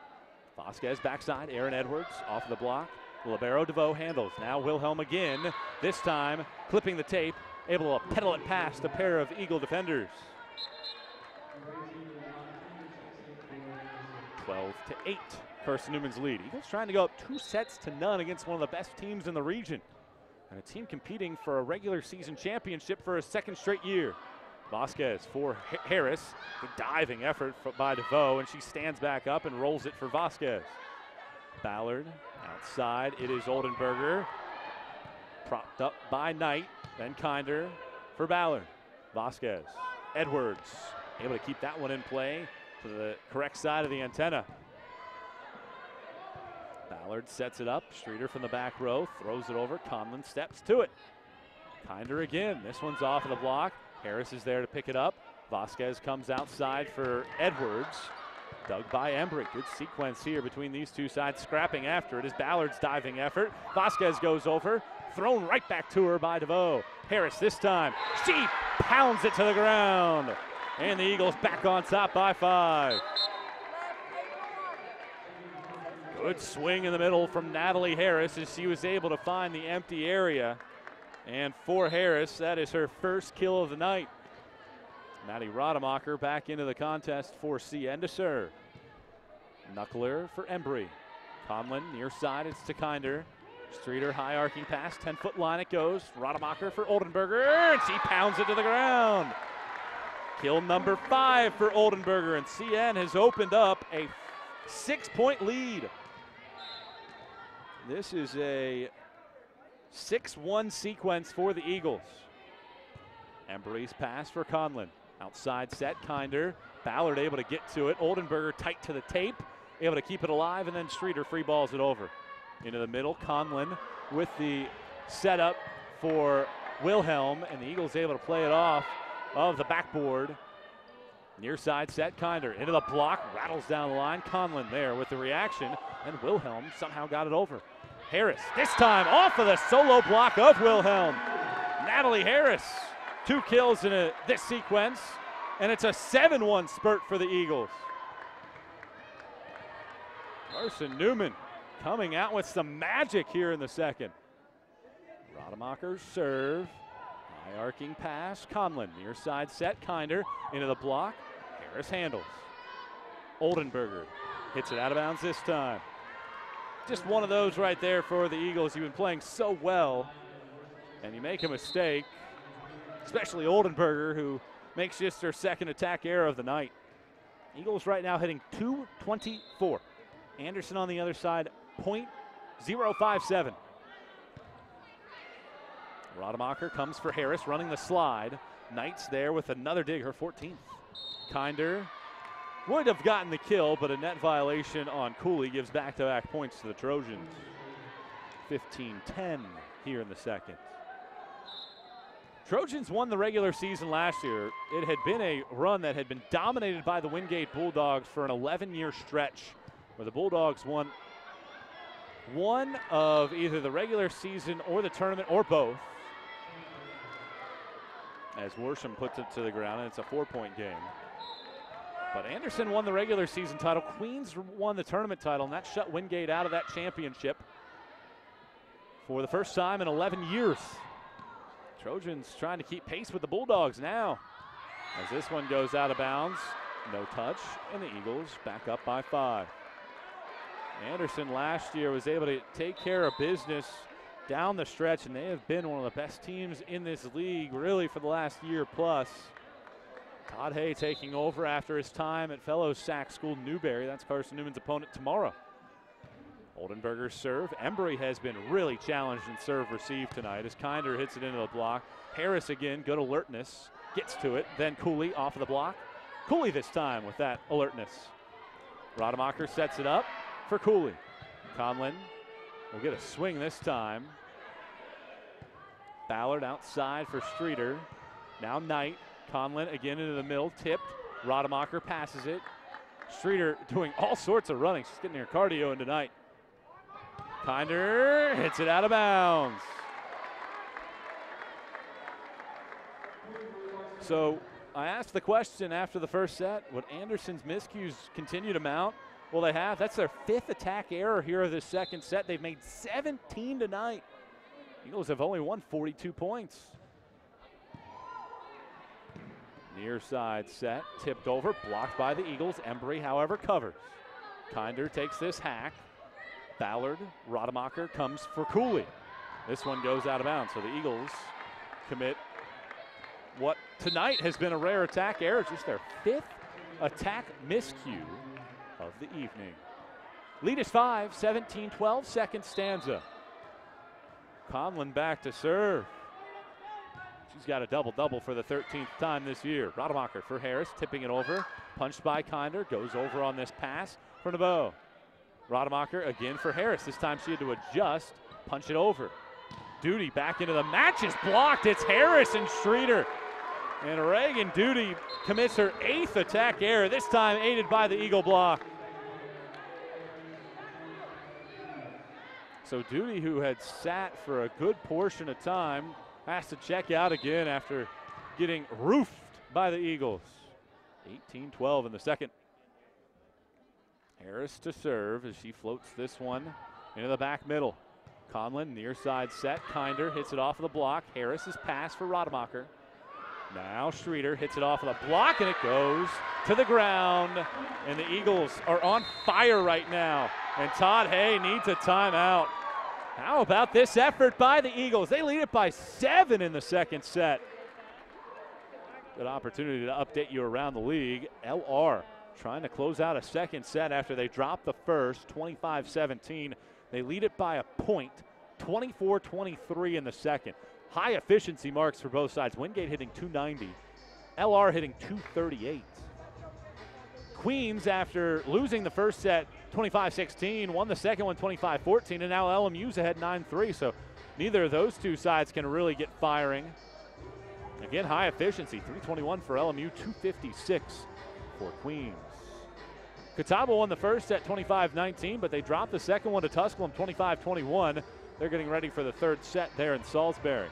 Vasquez backside. Aaron Edwards off of the block. Libero DeVoe handles. Now Wilhelm again. This time clipping the tape. Able to pedal it past a pair of Eagle defenders. 12-8. Carson-Newman's lead. Eagles trying to go up 2-0 against one of the best teams in the region. And a team competing for a regular season championship for a second straight year. Vasquez for Harris. The diving effort by DeVoe, and she stands back up and rolls it for Vasquez. Ballard outside. It is Oldenburger. Propped up by Knight. Then Kinder for Ballard. Vasquez. Edwards able to keep that one in play to the correct side of the antenna. Ballard sets it up. Streeter from the back row throws it over. Conlon steps to it. Kinder again. This one's off of the block. Harris is there to pick it up. Vasquez comes outside for Edwards. Dug by Embry. Good sequence here between these two sides. Scrapping after it is Ballard's diving effort. Vasquez goes over. Thrown right back to her by DeVoe. Harris this time. She pounds it to the ground. And the Eagles back on top by 5. Good swing in the middle from Natalie Harris as she was able to find the empty area. And for Harris, that is her first kill of the night. Maddie Rademacher back into the contest for CN to serve. Knuckler for Embry. Conlon near side, it's to Kinder. Streeter high arcing pass, 10-foot line it goes. Rademacher for Oldenburger, and she pounds it to the ground. Kill number 5 for Oldenburger, and CN has opened up a 6-point lead. This is a 6-1 sequence for the Eagles. Embry's pass for Conlon. Outside set, Kinder. Ballard able to get to it. Oldenburger tight to the tape, able to keep it alive, and then Streeter free balls it over. Into the middle, Conlon with the setup for Wilhelm, and the Eagles able to play it off of the backboard. Near side set, Kinder into the block, rattles down the line. Conlon there with the reaction, and Wilhelm somehow got it over. Harris, this time off of the solo block of Wilhelm. Natalie Harris, 2 kills in this sequence, and it's a 7-1 spurt for the Eagles. Carson-Newman coming out with some magic here in the second. Rademacher's serve, high arcing pass, Conlon near side set, Kinder into the block. Harris handles. Oldenburger hits it out of bounds this time. Just one of those right there for the Eagles. You've been playing so well, and you make a mistake, especially Oldenburger, who makes just her second attack error of the night. Eagles right now hitting .224. Anderson on the other side, .057. Rademacher comes for Harris, running the slide. Knight's there with another dig, her 14th. Kinder would have gotten the kill, but a net violation on Cooley gives back-to-back points to the Trojans. 15-10 here in the second. Trojans won the regular season last year. It had been a run that had been dominated by the Wingate Bulldogs for an 11-year stretch, where the Bulldogs won one of either the regular season or the tournament or both. As Worsham puts it to the ground, and it's a 4-point game. But Anderson won the regular season title. Queens won the tournament title, and that shut Wingate out of that championship for the first time in 11 years. Trojans trying to keep pace with the Bulldogs now. As this one goes out of bounds, no touch, and the Eagles back up by 5. Anderson last year was able to take care of business down the stretch, and they have been one of the best teams in this league really for the last year plus. Todd Hay taking over after his time at fellow Sac School Newberry. That's Carson-Newman's opponent tomorrow. Oldenburger's serve. Embry has been really challenged in serve receive tonight as Kinder hits it into the block. Harris again, good alertness, gets to it. Then Cooley off of the block. Cooley this time with that alertness. Rademacher sets it up for Cooley. Conlin will get a swing this time. Ballard outside for Streeter. Now Knight. Conlin again into the middle, tipped. Rademacher passes it. Streeter doing all sorts of running. She's getting her cardio in tonight. Kinder hits it out of bounds. So I asked the question after the first set, would Anderson's miscues continue to mount? Well, they have. That's their 5th attack error here of this second set. They've made 17 tonight. Eagles have only won 42 points. Near side set, tipped over, blocked by the Eagles. Embry, however, covers. Kinder takes this hack. Ballard, Rademacher comes for Cooley. This one goes out of bounds, so the Eagles commit what tonight has been a rare attack error, just their 5th attack miscue of the evening. Lead is 5, 17-12, second stanza. Conlin back to serve. She's got a double-double for the 13th time this year. Rademacher for Harris, tipping it over. Punched by Kinder, goes over on this pass for Naveau. Rademacher again for Harris. This time she had to adjust, punch it over. Duty back into the match is blocked. It's Harris and Streeter. And Reagan Duty commits her 8th attack error, this time aided by the Eagle block. So Duty, who had sat for a good portion of time, has to check out again after getting roofed by the Eagles. 18-12 in the second. Harris to serve as she floats this one into the back middle. Conlin near side set. Kinder hits it off of the block. Harris's pass for Rademacher. Now Streeter hits it off of the block and it goes to the ground. And the Eagles are on fire right now. And Todd Hay needs a timeout. How about this effort by the Eagles? They lead it by 7 in the second set. Good opportunity to update you around the league. LR trying to close out a second set after they dropped the first, 25-17. They lead it by a point, 24-23 in the second. High efficiency marks for both sides. Wingate hitting 290, LR hitting 238. Queens, after losing the first set 25-16, won the second one 25-14, and now LMU's ahead 9-3, so neither of those two sides can really get firing. Again, high efficiency, 321 for LMU, 256 for Queens. Catawba won the first set 25-19, but they dropped the second one to Tusculum 25-21. They're getting ready for the third set there in Salisbury.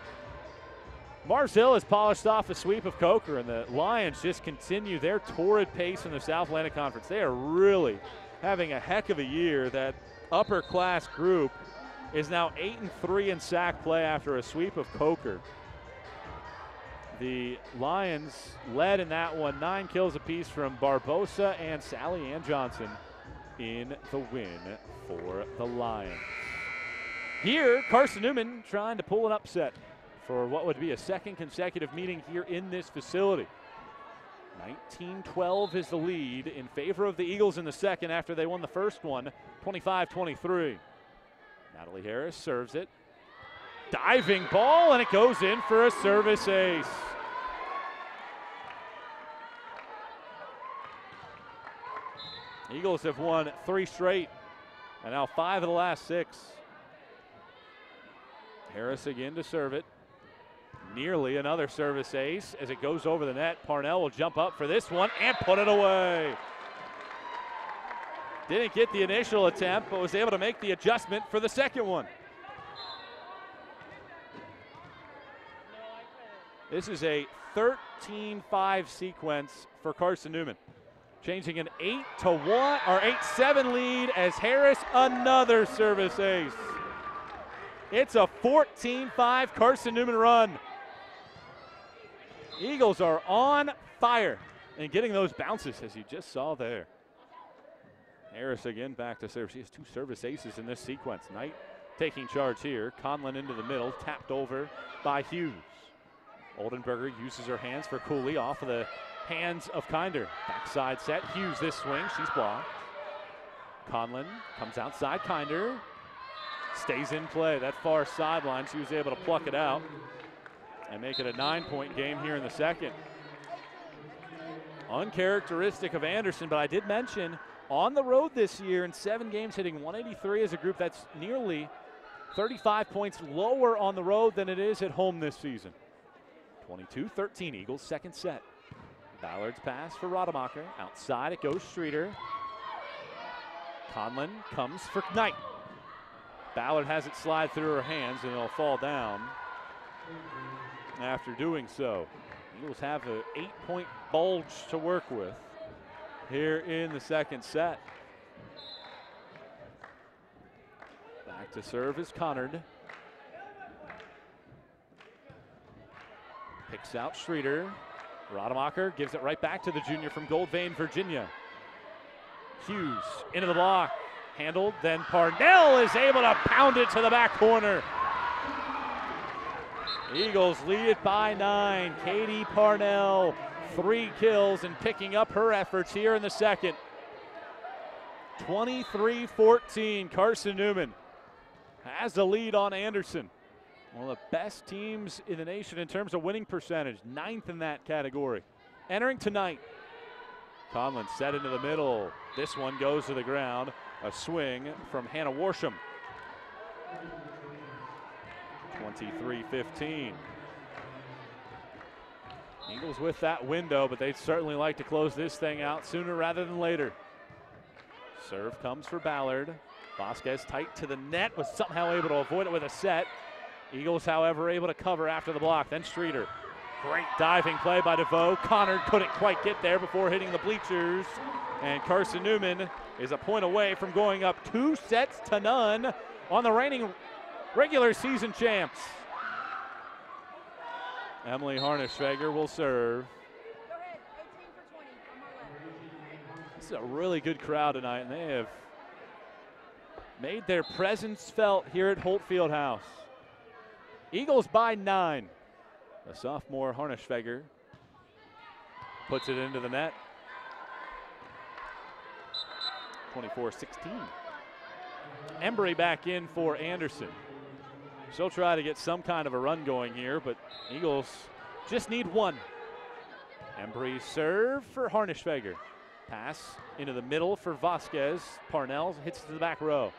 Mars Hill has polished off a sweep of Coker, and the Lions just continue their torrid pace in the South Atlantic Conference. They are really having a heck of a year. That upper class group is now 8-3 in SAC play after a sweep of Coker. The Lions led in that one, 9 kills apiece from Barbosa and Sally Ann Johnson in the win for the Lions. Here, Carson-Newman trying to pull an upset for what would be a second consecutive meeting here in this facility. 19-12 is the lead in favor of the Eagles in the second after they won the first one, 25-23. Natalie Harris serves it. Diving ball, and it goes in for a service ace. Eagles have won 3 straight, and now 5 of the last 6. Harris again to serve it. Nearly another service ace as it goes over the net. Parnell will jump up for this one and put it away. Didn't get the initial attempt, but was able to make the adjustment for the second one. This is a 13-5 sequence for Carson-Newman, changing an 8-1 or 8-7 lead as Harris another service ace. It's a 14-5 Carson-Newman run. Eagles are on fire and getting those bounces as you just saw there. Harris again back to serve. She has 2 service aces in this sequence. Knight taking charge here. Conlon into the middle, tapped over by Hughes. Oldenburger uses her hands for Cooley off of the hands of Kinder. Backside set, Hughes this swing, she's blocked. Conlon comes outside, Kinder stays in play. That far sideline, she was able to pluck it out and make it a 9-point game here in the second. Uncharacteristic of Anderson, but I did mention on the road this year in 7 games hitting 183 as a group. That's nearly 35 points lower on the road than it is at home this season. 22-13 Eagles, second set. Ballard's pass for Rademacher. Outside it goes Streeter. Conlon comes for Knight. Ballard has it slide through her hands and it'll fall down after doing so. Eagles have an 8-point bulge to work with here in the second set. Back to serve is Connard. Picks out Streeter. Rademacher gives it right back to the junior from Gold Vein, Virginia. Hughes into the block. Handled, then Parnell is able to pound it to the back corner. Eagles lead it by 9. Katie Parnell, 3 kills and picking up her efforts here in the second. 23-14, Carson-Newman has the lead on Anderson. One of the best teams in the nation in terms of winning percentage, 9th in that category. Entering tonight, Conlon set into the middle. This one goes to the ground. A swing from Hannah Worsham. 23-15. Eagles with that window, but they'd certainly like to close this thing out sooner rather than later. Serve comes for Ballard. Vasquez tight to the net, was somehow able to avoid it with a set. Eagles, however, able to cover after the block. Then Streeter. Great diving play by DeVoe. Connor couldn't quite get there before hitting the bleachers. And Carson-Newman is a point away from going up 2-0 on the reigning regular season champs. Emily Harnischweger will serve. This is a really good crowd tonight, and they have made their presence felt here at Holt Fieldhouse. Eagles by 9. The sophomore Harnischweger puts it into the net. 24-16. Embry back in for Anderson. She'll try to get some kind of a run going here, but Eagles just need one. Embry serve for Harnischweger. Pass into the middle for Vasquez. Parnell hits to the back row.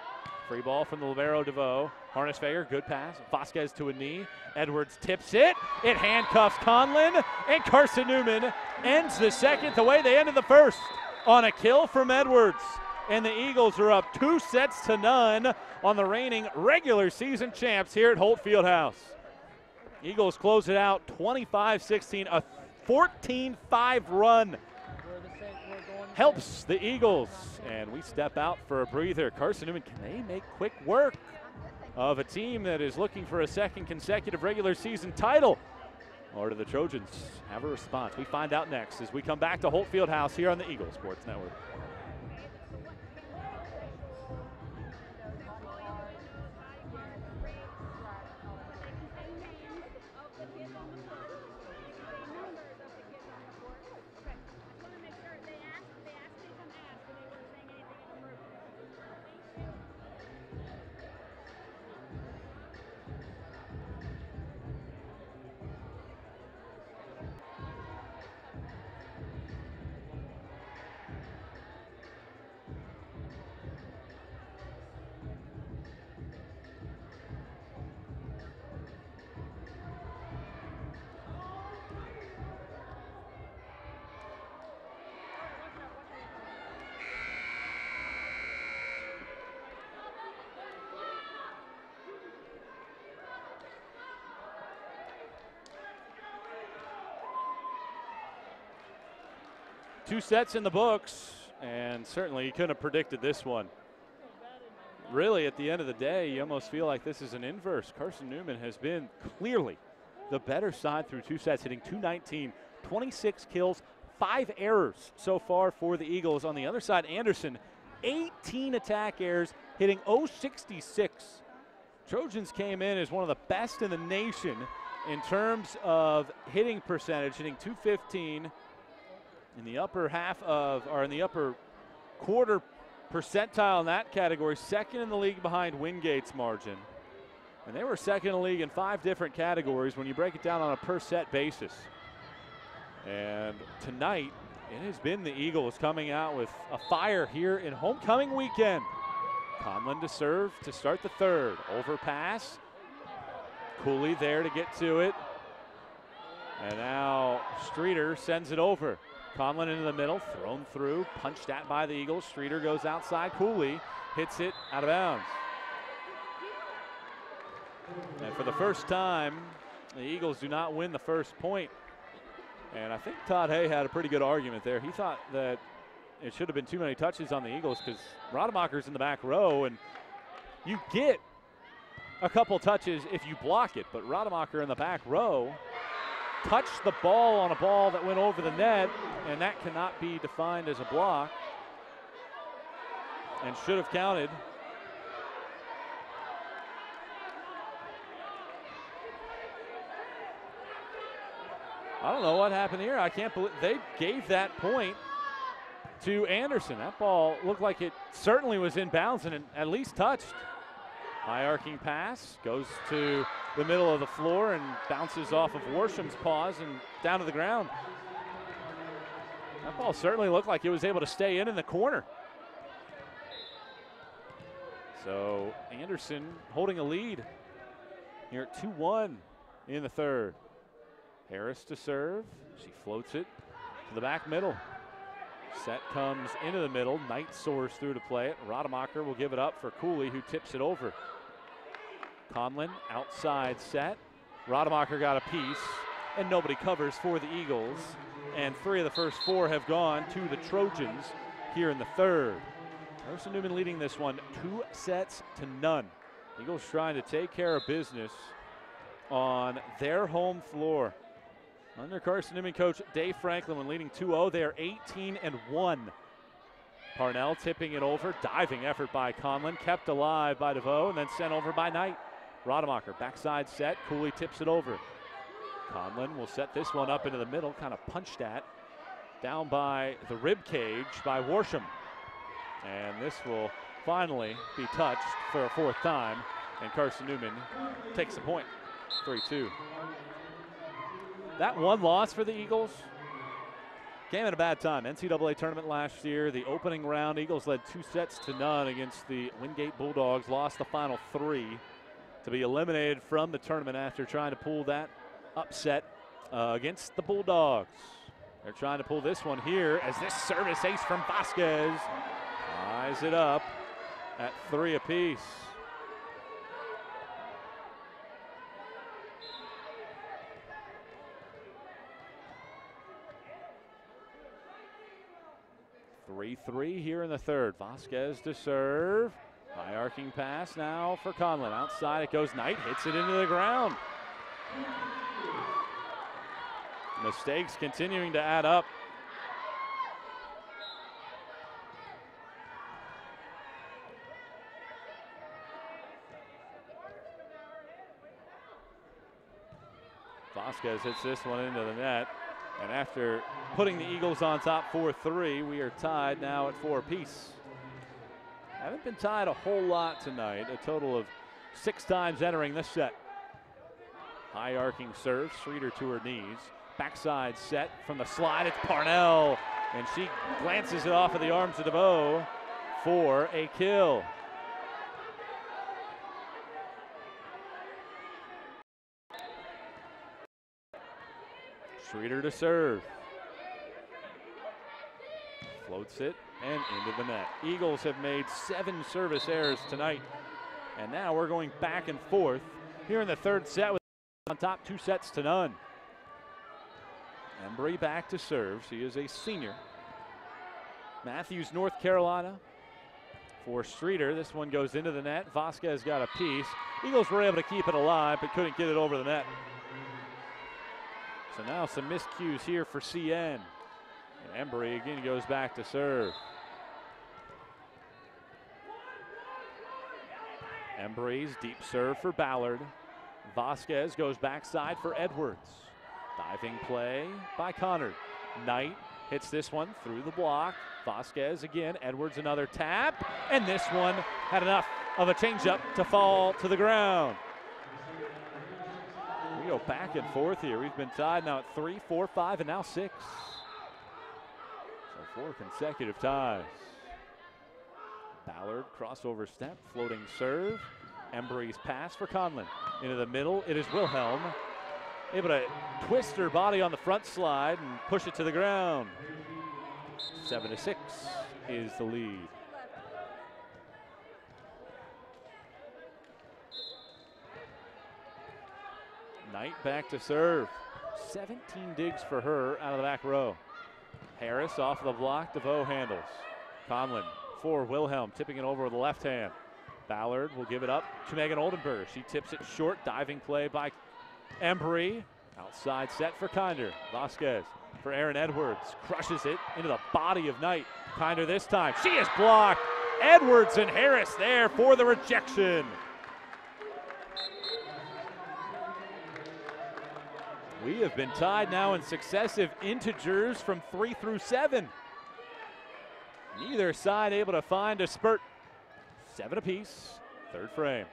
Free ball from the libero DeVoe. Harnischweger, good pass. Vasquez to a knee. Edwards tips it. It handcuffs Conlon. And Carson-Newman ends the second the way they ended the first, on a kill from Edwards. And the Eagles are up 2-0 on the reigning regular season champs here at Holt Fieldhouse. Eagles close it out 25-16, a 14-5 run. Helps the Eagles, and we step out for a breather. Carson-Newman, can they make quick work of a team that is looking for a second consecutive regular season title? Or do the Trojans have a response? We find out next as we come back to Holt Fieldhouse here on the Eagle Sports Network. Two sets in the books, and certainly you couldn't have predicted this one. Really, at the end of the day, you almost feel like this is an inverse. Carson-Newman has been clearly the better side through 2 sets, hitting .219, 26 kills, 5 errors so far for the Eagles. On the other side, Anderson, 18 attack errors, hitting .066, Trojans came in as one of the best in the nation in terms of hitting percentage, hitting .215 in the upper half of, or in the upper quarter percentile in that category, second in the league behind Wingate's margin. And they were second in the league in 5 different categories when you break it down on a per set basis. And tonight, it has been the Eagles coming out with a fire here in homecoming weekend. Conlon to serve to start the third. Overpass. Cooley there to get to it. And now Streeter sends it over. Conlon into the middle, thrown through, punched at by the Eagles. Streeter goes outside. Cooley hits it out of bounds. And for the first time, the Eagles do not win the first point. And I think Todd Hay had a pretty good argument there. He thought that it should have been too many touches on the Eagles because Rademacher's in the back row, and you get a couple touches if you block it. But Rademacher in the back row touched the ball on a ball that went over the net, and that cannot be defined as a block and should have counted. I don't know what happened here. I can't believe they gave that point to Anderson. That ball looked like it certainly was in bounds and at least touched. High arcing pass goes to the middle of the floor and bounces off of Warsham's paws and down to the ground. That ball certainly looked like it was able to stay in the corner. So Anderson holding a lead here at 2-1 in the third. Harris to serve. She floats it to the back middle. Set comes into the middle. Knight soars through to play it. Rademacher will give it up for Cooley, who tips it over. Conlon outside set. Rademacher got a piece, and nobody covers for the Eagles. And 3 of the first 4 have gone to the Trojans here in the third. Carson-Newman leading this one 2-0. Eagles trying to take care of business on their home floor. Under Carson-Newman coach Dave Franklin, when leading 2-0, they are 18-1. Parnell tipping it over, diving effort by Conlon, kept alive by DeVoe, and then sent over by Knight. Rademacher, backside set, Cooley tips it over. Conlon will set this one up into the middle, kind of punched at, down by the rib cage by Warsham. And this will finally be touched for a 4th time, and Carson-Newman takes the point, 3-2. That one loss for the Eagles came at a bad time. NCAA tournament last year, the opening round, Eagles led 2-0 against the Wingate Bulldogs, lost the final 3 to be eliminated from the tournament after trying to pull that upset against the Bulldogs. They're trying to pull this one here as this service ace from Vasquez ties it up at 3 apiece. Three here in the third. Vasquez to serve. High arcing pass now for Conlon. Outside it goes. Knight hits it into the ground. Mistakes continuing to add up. Vasquez hits this one into the net. And after putting the Eagles on top 4-3, we are tied now at 4 apiece. Haven't been tied a whole lot tonight, a total of 6 times entering this set. High arcing serve, Streeter to her knees. Backside set from the slide, it's Parnell. And she glances it off of the arms of DeVoe for a kill. Streeter to serve. Floats it and into the net. Eagles have made 7 service errors tonight. And now we're going back and forth here in the third set with on top 2-0. Embry back to serve. She is a senior. Matthews, North Carolina. For Streeter, this one goes into the net. Vasquez got a piece. Eagles were able to keep it alive, but couldn't get it over the net. So now some miscues here for CN. And Embry again goes back to serve. Embree's deep serve for Ballard. Vasquez goes backside for Edwards. Diving play by Connor. Knight hits this one through the block. Vasquez again, Edwards another tap, and this one had enough of a changeup to fall to the ground. We go back and forth here. We've been tied now at 3, 4, 5, and now 6. So 4 consecutive ties. Ballard crossover step, floating serve. Embree's pass for Conlon. Into the middle, it is Wilhelm. Able to twist her body on the front slide and push it to the ground. 7-6 is the lead. Knight back to serve. 17 digs for her out of the back row. Harris off the block, DeVoe handles. Conlon for Wilhelm, tipping it over with the left hand. Ballard will give it up to Megan Oldenburger. She tips it short, diving play by Embree. Outside set for Kinder. Vasquez for Aaron Edwards. Crushes it into the body of Knight. Kinder this time. She is blocked. Edwards and Harris there for the rejection. We have been tied now in successive integers from 3 through 7. Neither side able to find a spurt. 7 apiece, third frame.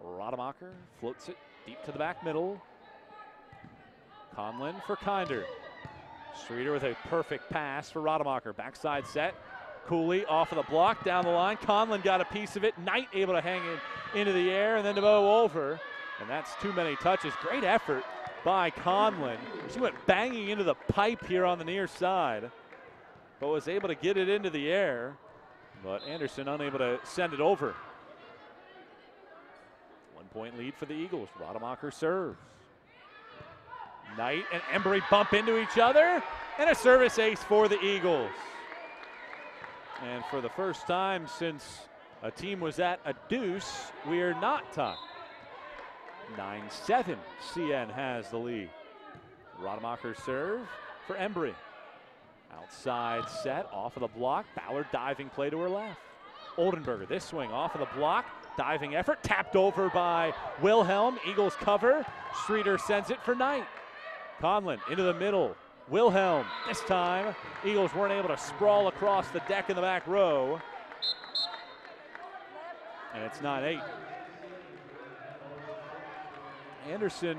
Rademacher floats it deep to the back middle. Conlon for Kinder. Streeter with a perfect pass for Rademacher. Backside set. Cooley off of the block, down the line. Conlon got a piece of it. Knight able to hang it into the air, and then DeVoe over. And that's too many touches. Great effort by Conlon. She went banging into the pipe here on the near side, but was able to get it into the air. But Anderson unable to send it over. 1 point lead for the Eagles. Rademacher serves. Knight and Embree bump into each other, and a service ace for the Eagles. And for the first time since a team was at a deuce, we are not tied. 9-7, CN has the lead. Rademacher serve for Embree. Outside set, off of the block. Ballard diving play to her left. Oldenburger, this swing off of the block. Diving effort, tapped over by Wilhelm. Eagles cover. Streeter sends it for Knight. Conlon into the middle. Wilhelm, this time, Eagles weren't able to sprawl across the deck in the back row. And it's 9-8. Anderson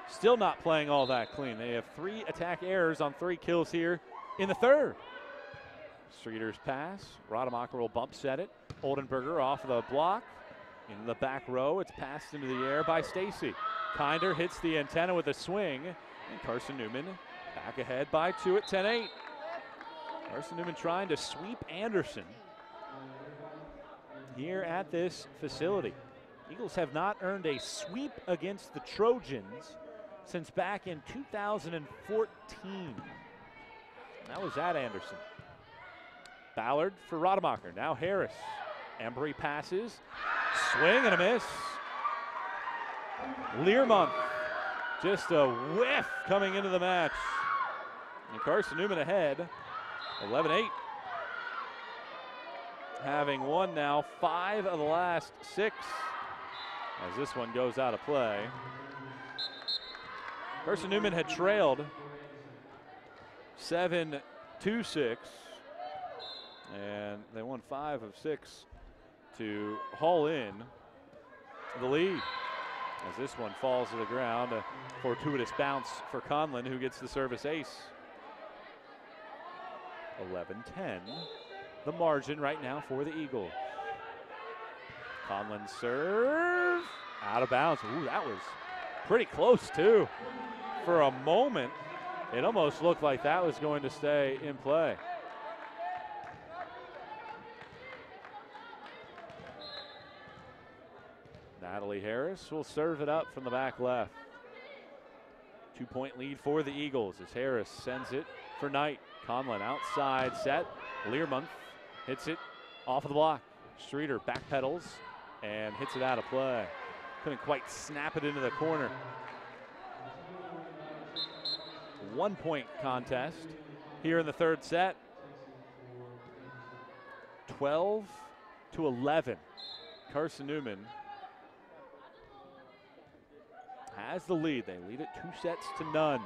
still not playing all that clean. They have 3 attack errors on 3 kills here in the third. Streeter's pass. Rademacher will bump set it. Oldenburger off of the block. In the back row, it's passed into the air by Stacy. Kinder hits the antenna with a swing. And Carson-Newman back ahead by 2 at 10-8. Carson-Newman trying to sweep Anderson here at this facility. Eagles have not earned a sweep against the Trojans since back in 2014. That was at Anderson. Ballard for Rademacher. Now Harris. Embree passes. Swing and a miss. Learmonth. Just a whiff coming into the match. And Carson-Newman ahead. 11-8. Having won now 5 of the last 6. As this one goes out of play. Carson-Newman had trailed 7-6, and they won 5 of 6 to haul in the lead. As this one falls to the ground, a fortuitous bounce for Conlon, who gets the service ace. 11-10, the margin right now for the Eagles. Conlon serve, out of bounds. Ooh, that was pretty close too. For a moment, it almost looked like that was going to stay in play. Natalie Harris will serve it up from the back left. 2 point lead for the Eagles as Harris sends it for Knight. Conlon outside set. Learmonth hits it off of the block. Streeter backpedals and hits it out of play. Couldn't quite snap it into the corner. 1 point contest here in the third set. 12-11. Carson-Newman has the lead. They lead it 2-0.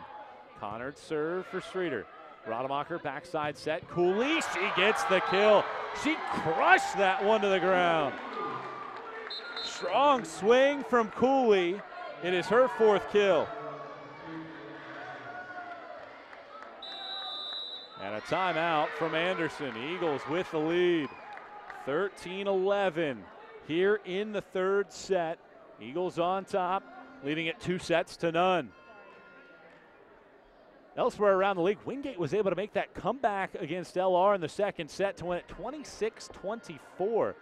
Connard serve for Streeter. Rademacher backside set. Cooley, she gets the kill. She crushed that one to the ground. Strong swing from Cooley. It is her 4th kill. And a timeout from Anderson. Eagles with the lead. 13-11 here in the 3rd set. Eagles on top, leading it 2-0. Elsewhere around the league, Wingate was able to make that comeback against LR in the 2nd set to win it 26-24.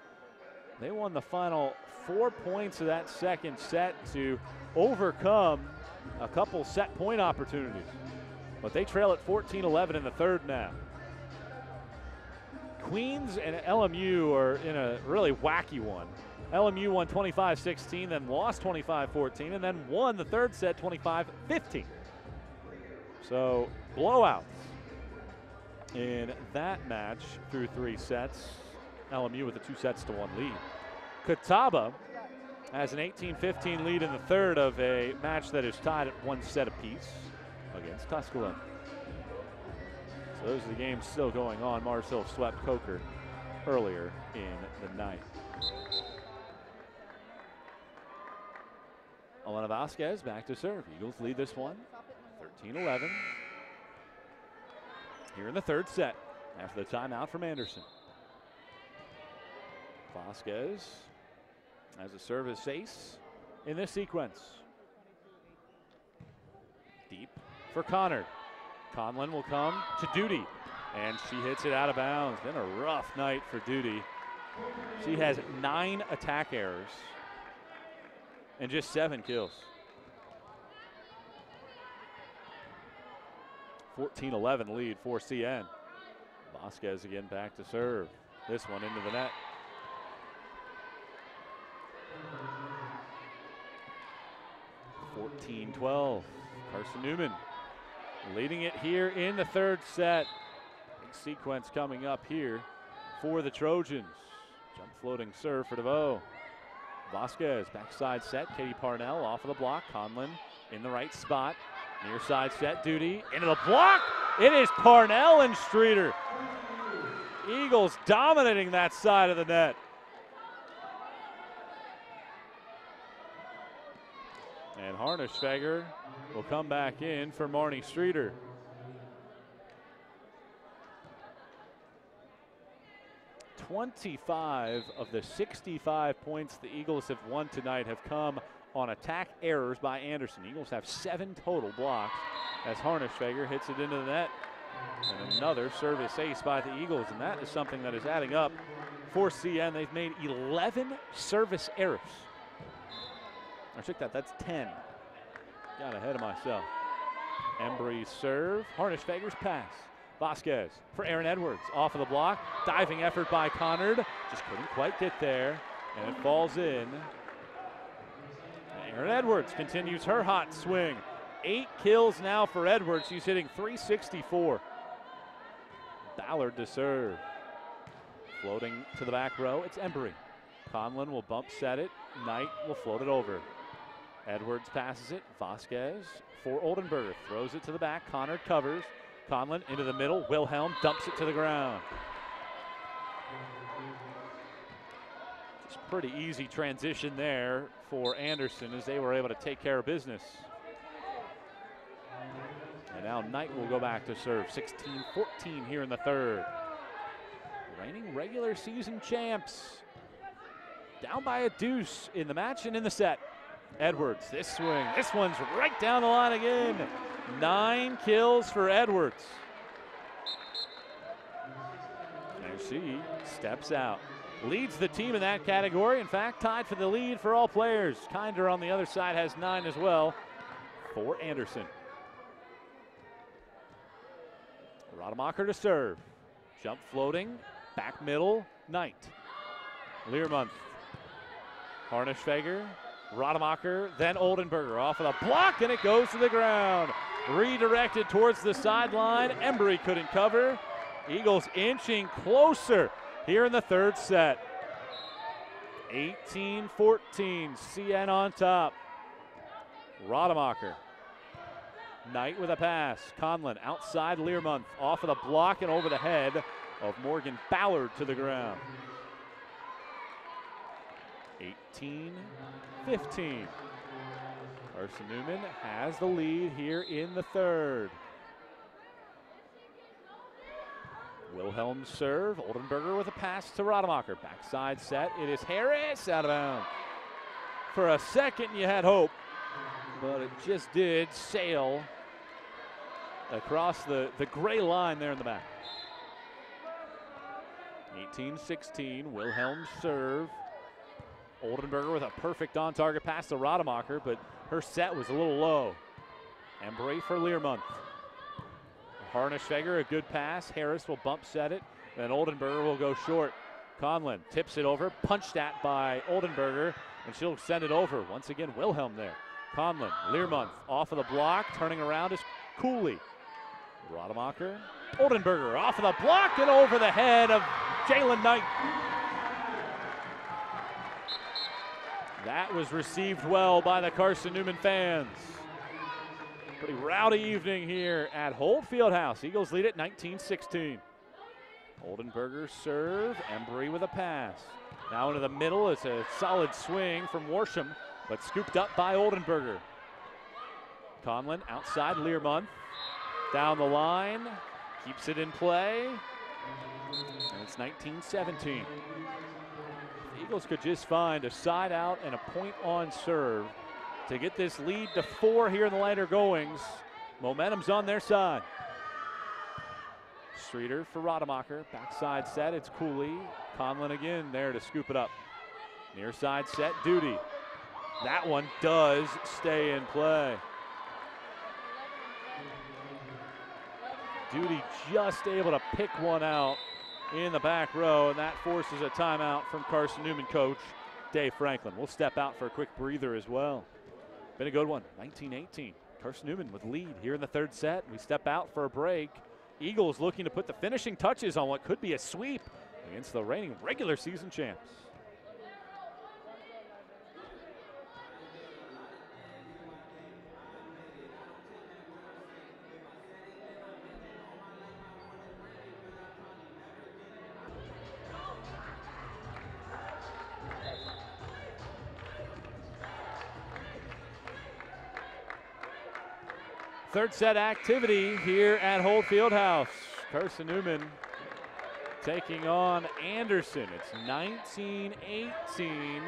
They won the final 4 points of that 2nd set to overcome a couple set point opportunities. But they trail at 14-11 in the 3rd now. Queens and LMU are in a really wacky one. LMU won 25-16, then lost 25-14, and then won the 3rd set 25-15. So blowouts in that match through 3 sets. LMU with a 2-1 lead. Catawba has an 18-15 lead in the 3rd of a match that is tied at 1 set apiece against Tusculum. So those are the games still going on. Mars Hill swept Coker earlier in the night. Elena Vasquez back to serve. Eagles lead this one 13-11 here in the 3rd set after the timeout from Anderson. Vasquez has a service ace in this sequence. Deep for Connor. Conlon will come to Duty, and she hits it out of bounds. Been a rough night for Duty. She has 9 attack errors and just 7 kills. 14-11 lead for CN. Vasquez again back to serve. This one into the net. (14-12). Carson-Newman leading it here in the 3rd set. Big sequence coming up here for the Trojans. Jump floating serve for DeVoe. Vasquez backside set. Katie Parnell off of the block. Conlon in the right spot. Near side set. Duty into the block. It is Parnell and Streeter. Eagles dominating that side of the net. And Harnischfeger will come back in for Marnie Streeter. (25 of the 65 points the Eagles have won tonight have come on attack errors by Anderson. Eagles have 7 total blocks as Harnischfeger hits it into the net. And another service ace by the Eagles, and that is something that is adding up for CN. They've made 11 service errors. I check that, that's 10. Got ahead of myself. Embry's serve, Harnischfeger's pass. Vasquez for Aaron Edwards, off of the block. Diving effort by Connard, just couldn't quite get there, and it falls in. Aaron Edwards continues her hot swing. 8 kills now for Edwards. She's hitting .364. Ballard to serve. Floating to the back row, it's Embry. Conlon will bump set it. Knight will float it over. Edwards passes it. Vasquez for Oldenburger. Throws it to the back. Connor covers. Conlon into the middle. Wilhelm dumps it to the ground. Just pretty easy transition there for Anderson as they were able to take care of business. And now Knight will go back to serve. 16-14 here in the 3rd. Reigning regular season champs. Down by a deuce in the match and in the set. Edwards, this swing. This one's right down the line again. 9 kills for Edwards. And she steps out. Leads the team in that category. In fact, tied for the lead for all players. Kinder on the other side has 9 as well for Anderson. Rademacher to serve. Jump floating. Back middle. Knight. Learmonth. Harnischfeger. Rademacher, then Oldenburger off of the block, and it goes to the ground. Redirected towards the sideline. Embry couldn't cover. Eagles inching closer here in the 3rd set. 18-14, CN on top. Rademacher. Knight with a pass. Conlon outside Learmonth, off of the block and over the head of Morgan Ballard to the ground. 18-15. Carson-Newman has the lead here in the third. Wilhelm serve. Oldenburger with a pass to Rademacher. Backside set. It is Harris out of bounds. For a second you had hope, but it just did sail across the gray line there in the back. 18-16. Wilhelm serve. Oldenburger with a perfect on-target pass to Rademacher, but her set was a little low. Embry for Learmonth. Harnischweger, a good pass. Harris will bump set it. Then Oldenburger will go short. Conlon tips it over, punched at by Oldenburger, and she'll send it over. Once again, Wilhelm there. Conlon, Learmonth off of the block, turning around is Cooley. Rademacher, Oldenburger off of the block and over the head of Jalen Knight. That was received well by the Carson-Newman fans. Pretty rowdy evening here at Holt Fieldhouse. Eagles lead it 19-16. Oldenburger serve, Embry with a pass. Now into the middle, it's a solid swing from Worsham, but scooped up by Oldenburger. Conlon outside Learmonth, down the line, keeps it in play, and it's 19-17. The Eagles could just find a side out and a point on serve to get this lead to 4 here in the later goings. Momentum's on their side. Streeter for Rademacher. Backside set, it's Cooley. Conlon again there to scoop it up. Near side set, Duty. That one does stay in play. Duty just able to pick one out in the back row, and that forces a timeout from Carson-Newman coach Dave Franklin. We'll step out for a quick breather as well. Been a good one, 19-18. Carson-Newman with lead here in the third set. We step out for a break. Eagles looking to put the finishing touches on what could be a sweep against the reigning regular season champs. Third set activity here at Holt Fieldhouse. Carson-Newman taking on Anderson. It's 19-18.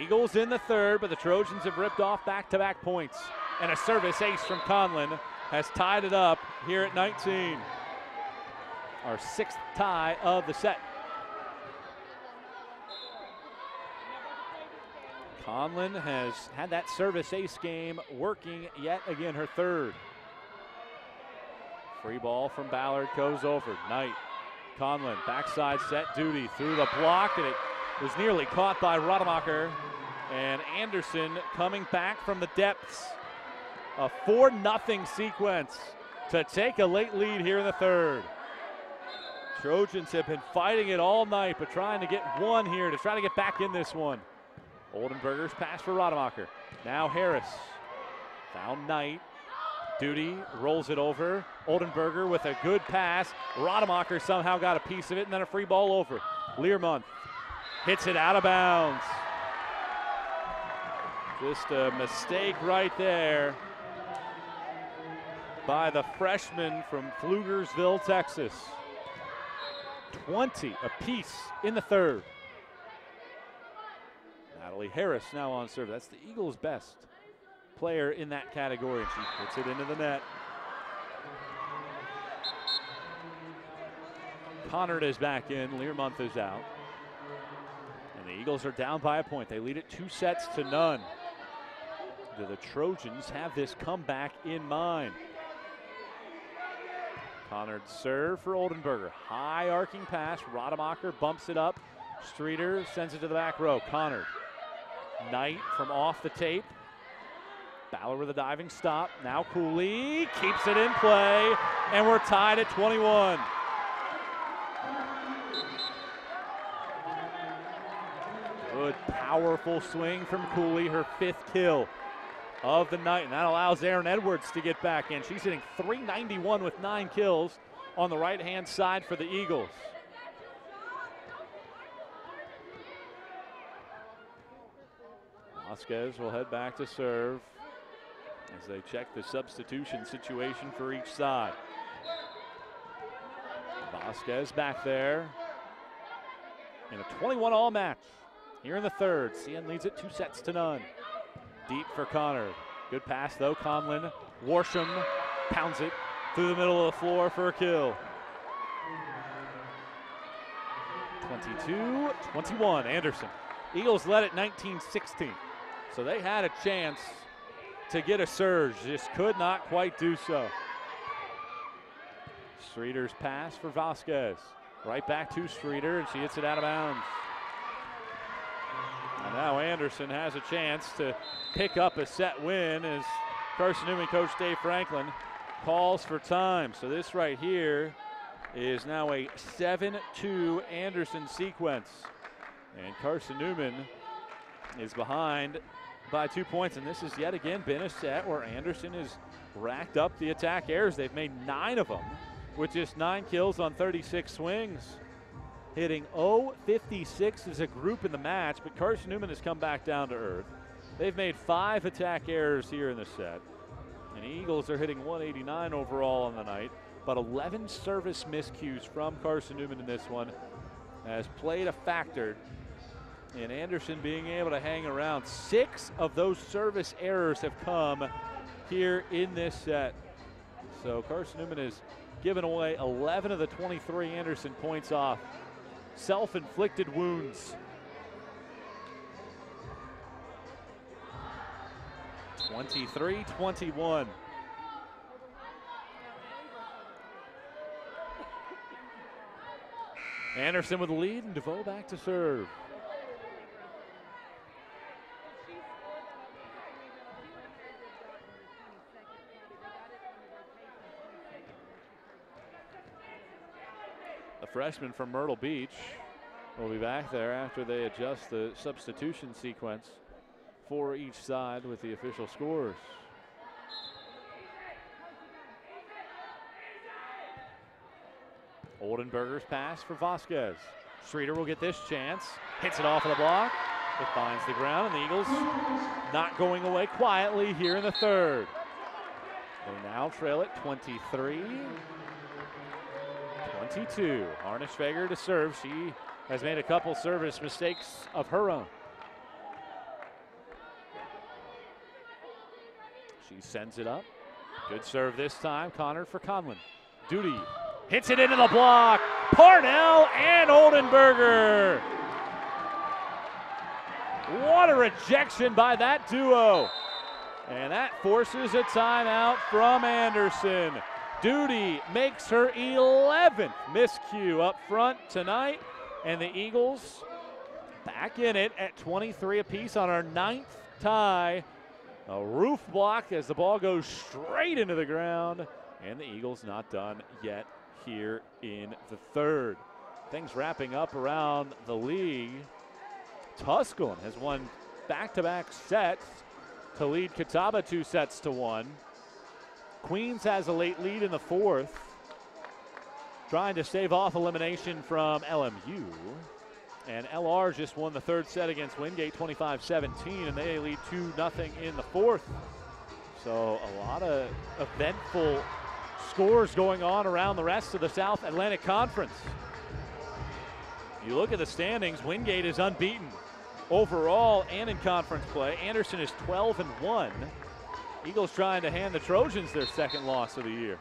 Eagles in the third, but the Trojans have ripped off back-to-back points. And a service ace from Conlon has tied it up here at 19. Our 6th tie of the set. Conlon has had that service ace game working yet again, her third. Free ball from Ballard goes over. Knight, Conlon, backside set, Duty through the block, and it was nearly caught by Rademacher. And Anderson coming back from the depths. A 4-0 sequence to take a late lead here in the third. Trojans have been fighting it all night, but trying to get one here to try to get back in this one. Oldenburger's pass for Rademacher. Now Harris. Found Knight. Duty rolls it over. Oldenburger with a good pass. Rademacher somehow got a piece of it, and then a free ball over. Learmonth hits it out of bounds. Just a mistake right there by the freshman from Pflugersville, Texas. 20 apiece in the third. Natalie Harris now on serve. That's the Eagles' best player in that category, and she puts it into the net. Connard is back in. Learmonth is out. And the Eagles are down by a point. They lead it 2-0. Do the Trojans have this comeback in mind? Connard serve for Oldenburger. High arcing pass. Rademacher bumps it up. Streeter sends it to the back row. Connard. Knight from off the tape. Ballard with a diving stop. Now Cooley keeps it in play, and we're tied at 21. Good, powerful swing from Cooley, her 5th kill of the night, and that allows Erin Edwards to get back in. She's hitting .391 with 9 kills on the right-hand side for the Eagles. Vasquez will head back to serve as they check the substitution situation for each side. Vasquez back there in a 21-all match here in the third. CN leads it 2-0. Deep for Connor. Good pass though. Conlon. Worsham pounds it through the middle of the floor for a kill. 22-21. Anderson. Eagles led it 19-16. So they had a chance to get a surge, just could not quite do so. Streeter's pass for Vasquez. Right back to Streeter, and she hits it out of bounds. And now Anderson has a chance to pick up a set win as Carson-Newman coach Dave Franklin calls for time. So this right here is now a 7-2 Anderson sequence. And Carson-Newman is behind by 2 points, and this has yet again been a set where Anderson has racked up the attack errors. They've made 9 of them with just 9 kills on 36 swings. Hitting .056 as a group in the match, but Carson-Newman has come back down to earth. They've made 5 attack errors here in the set, and the Eagles are hitting .189 overall on the night, but 11 service miscues from Carson-Newman in this one has played a factor in Anderson being able to hang around. 6 of those service errors have come here in this set. So Carson-Newman has given away 11 of the 23 Anderson points off self-inflicted wounds. 23-21. Anderson with the lead, and DeVoe back to serve. The freshman from Myrtle Beach will be back there after they adjust the substitution sequence for each side with the official scores. Oldenburger's pass for Vasquez. Streeter will get this chance. Hits it off of the block. It finds the ground, and the Eagles not going away quietly here in the third. They now trail it 23-22. Harnisch-Fager to serve. She has made a couple service mistakes of her own. She sends it up. Good serve this time. Connor for Conlon. Duty hits it into the block. Parnell and Oldenburger. What a rejection by that duo. And that forces a timeout from Anderson. Duty makes her 11th miscue up front tonight. And the Eagles back in it at 23 apiece on our 9th tie. A roof block as the ball goes straight into the ground. And the Eagles not done yet here in the third. Things wrapping up around the league. Tusculum has won back-to-back sets to lead Catawba 2-1. Queens has a late lead in the fourth, trying to stave off elimination from LMU. And LR just won the third set against Wingate 25-17, and they lead 2-0 in the fourth. So a lot of eventful scores going on around the rest of the South Atlantic Conference. You look at the standings, Wingate is unbeaten overall and in conference play. Anderson is 12-1. Eagles trying to hand the Trojans their second loss of the year.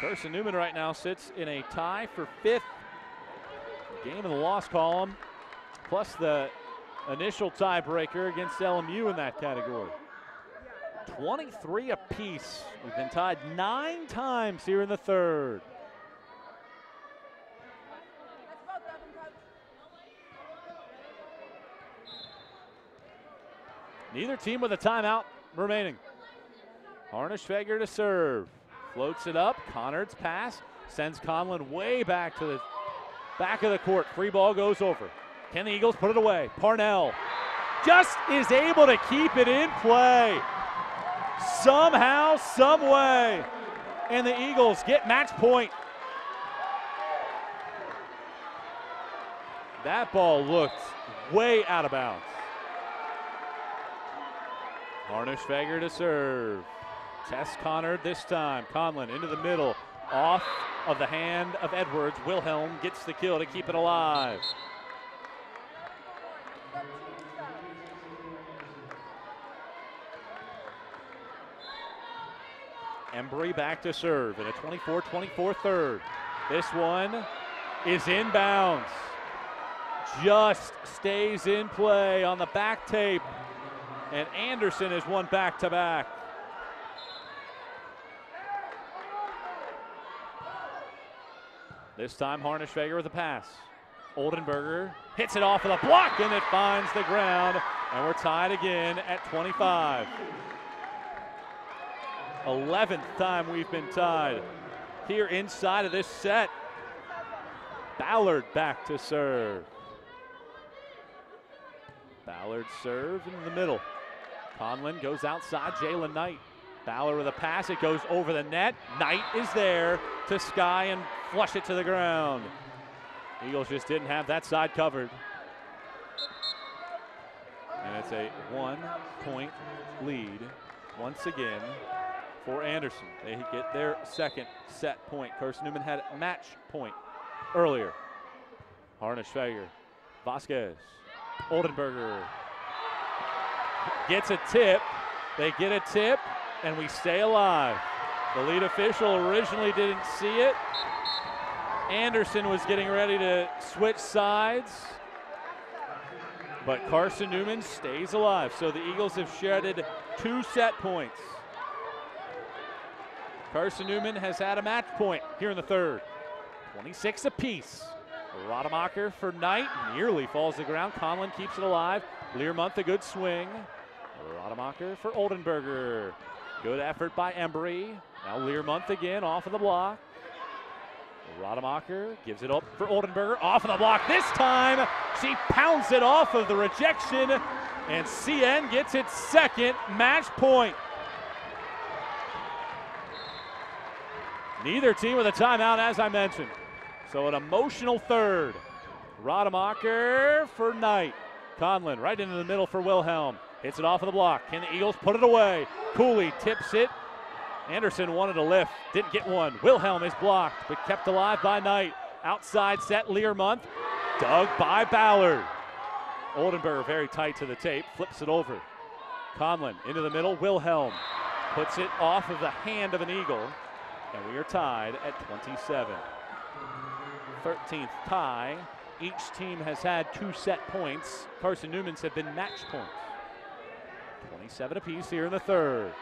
Carson-Newman right now sits in a tie for 5th. Game in the loss column, plus the initial tiebreaker against LMU in that category. 23 apiece. We've been tied 9 times here in the third. Neither team with a timeout remaining. Harnisch-Fager to serve. Floats it up. Conard's pass sends Conlon way back to the back of the court. Free ball goes over. Can the Eagles put it away? Parnell just is able to keep it in play. Somehow, some way. And the Eagles get match point. That ball looked way out of bounds. Harnischfeger to serve. Tess Connor this time. Conlon into the middle. Off of the hand of Edwards. Wilhelm gets the kill to keep it alive. Embry back to serve in a 24-24 third. This one is inbounds. Just stays in play on the back tape. And Anderson has won back-to-back. This time Harnischfeger with a pass. Oldenburger hits it off of the block and it finds the ground. And we're tied again at 25. 11th time we've been tied here inside of this set. Ballard back to serve. Ballard serves into the middle. Conlon goes outside, Jalen Knight. Ballard with a pass, it goes over the net. Knight is there to sky and flush it to the ground. Eagles just didn't have that side covered. And it's a 1-point lead once again for Anderson. They get their second set point. Carson-Newman had a match point earlier. Harnischfeger, Vasquez, Oldenburger gets a tip. They get a tip, and we stay alive. The lead official originally didn't see it. Anderson was getting ready to switch sides, but Carson-Newman stays alive. So the Eagles have shedded 2 set points. Carson-Newman has had a match point here in the third. 26 apiece. Rademacher for Knight, nearly falls to the ground. Conlon keeps it alive. Learmonth a good swing. Rademacher for Oldenburger. Good effort by Embry. Now Learmonth again off of the block. Rademacher gives it up for Oldenburger. Off of the block this time. She pounds it off of the rejection. And CN gets its second match point. Neither team with a timeout, as I mentioned. So an emotional third. Rademacher for Knight. Conlon right into the middle for Wilhelm. Hits it off of the block. Can the Eagles put it away? Cooley tips it. Anderson wanted a lift. Didn't get one. Wilhelm is blocked, but kept alive by Knight. Outside set, Learmonth. Dug by Ballard. Oldenburger very tight to the tape. Flips it over. Conlon into the middle. Wilhelm puts it off of the hand of an Eagle. And we are tied at 27. 13th tie. Each team has had 2 set points. Carson-Newman's have been match points. 27 apiece here in the third.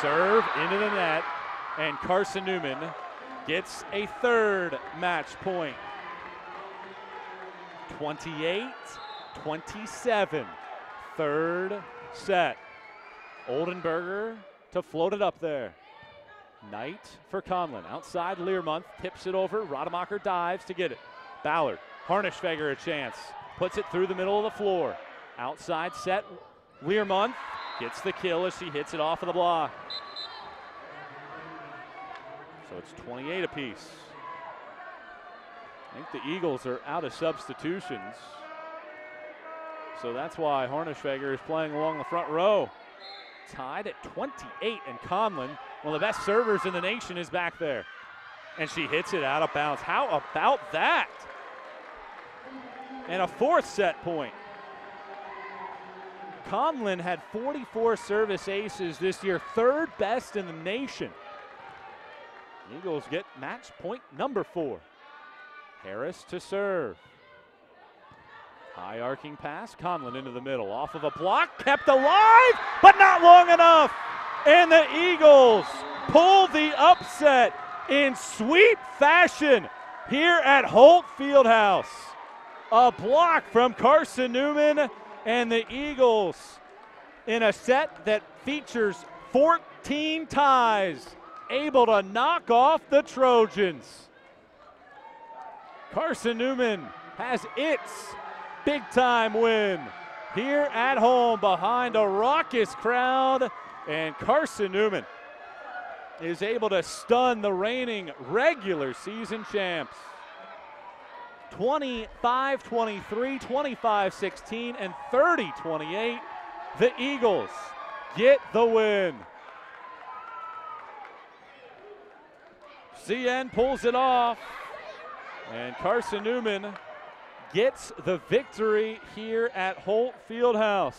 Serve into the net, and Carson-Newman gets a third match point. 28-27. Third set. Oldenburger to float it up there. Knight for Conlon. Outside, Learmonth tips it over. Rademacher dives to get it. Ballard, Harnischfeger a chance. Puts it through the middle of the floor. Outside set, Learmonth gets the kill as she hits it off of the block. So it's 28 apiece. I think the Eagles are out of substitutions. So that's why Harnischfeger is playing along the front row. Tied at 28, and Conlon, one of the best servers in the nation, is back there. And she hits it out of bounds. How about that? And a 4th set point. Conlon had 44 service aces this year, 3rd best in the nation. Eagles get match point number 4. Harris to serve. High arcing pass, Conlon into the middle, off of a block, kept alive, but not long enough. And the Eagles pull the upset in sweep fashion here at Holt Fieldhouse. A block from Carson-Newman, and the Eagles in a set that features 14 ties, able to knock off the Trojans. Carson-Newman has its big-time win here at home behind a raucous crowd, and Carson-Newman is able to stun the reigning regular season champs. 25-23, 25-16, and 30-28. The Eagles get the win. CN pulls it off, and Carson-Newman gets the victory here at Holt Fieldhouse.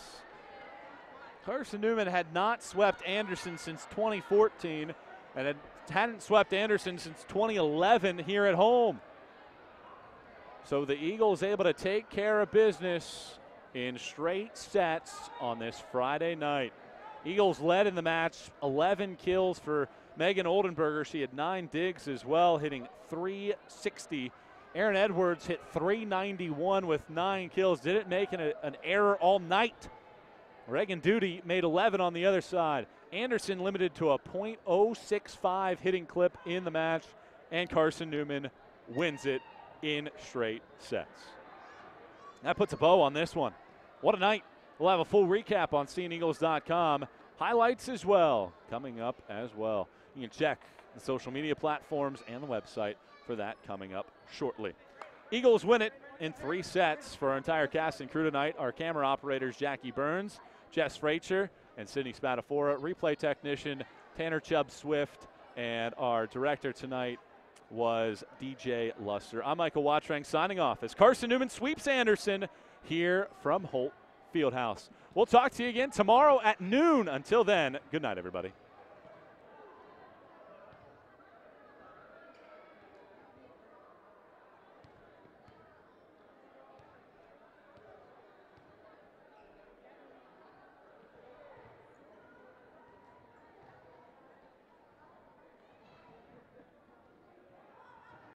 Carson-Newman had not swept Anderson since 2014 and hadn't swept Anderson since 2011 here at home. So the Eagles able to take care of business in straight sets on this Friday night. Eagles led in the match, 11 kills for Megan Oldenburger. She had 9 digs as well, hitting .360. Aaron Edwards hit .391 with 9 kills. Didn't make an error all night. Reagan Duty made 11 on the other side. Anderson limited to a .065 hitting clip in the match, and Carson-Newman wins it in straight sets. That puts a bow on this one. What a night. We'll have a full recap on SeeingEagles.com. Highlights as well coming up as well. You can check the social media platforms and the website for that coming up shortly. Eagles win it in 3 sets. For our entire cast and crew tonight, our camera operators Jackie Burns, Jess Fracher, and Sydney Spadafora, replay technician Tanner Chubb-Swift, and our director tonight was DJ Luster. I'm Michael Wattrang signing off as Carson-Newman sweeps Anderson here from Holt Fieldhouse. We'll talk to you again tomorrow at noon. Until then, good night, everybody.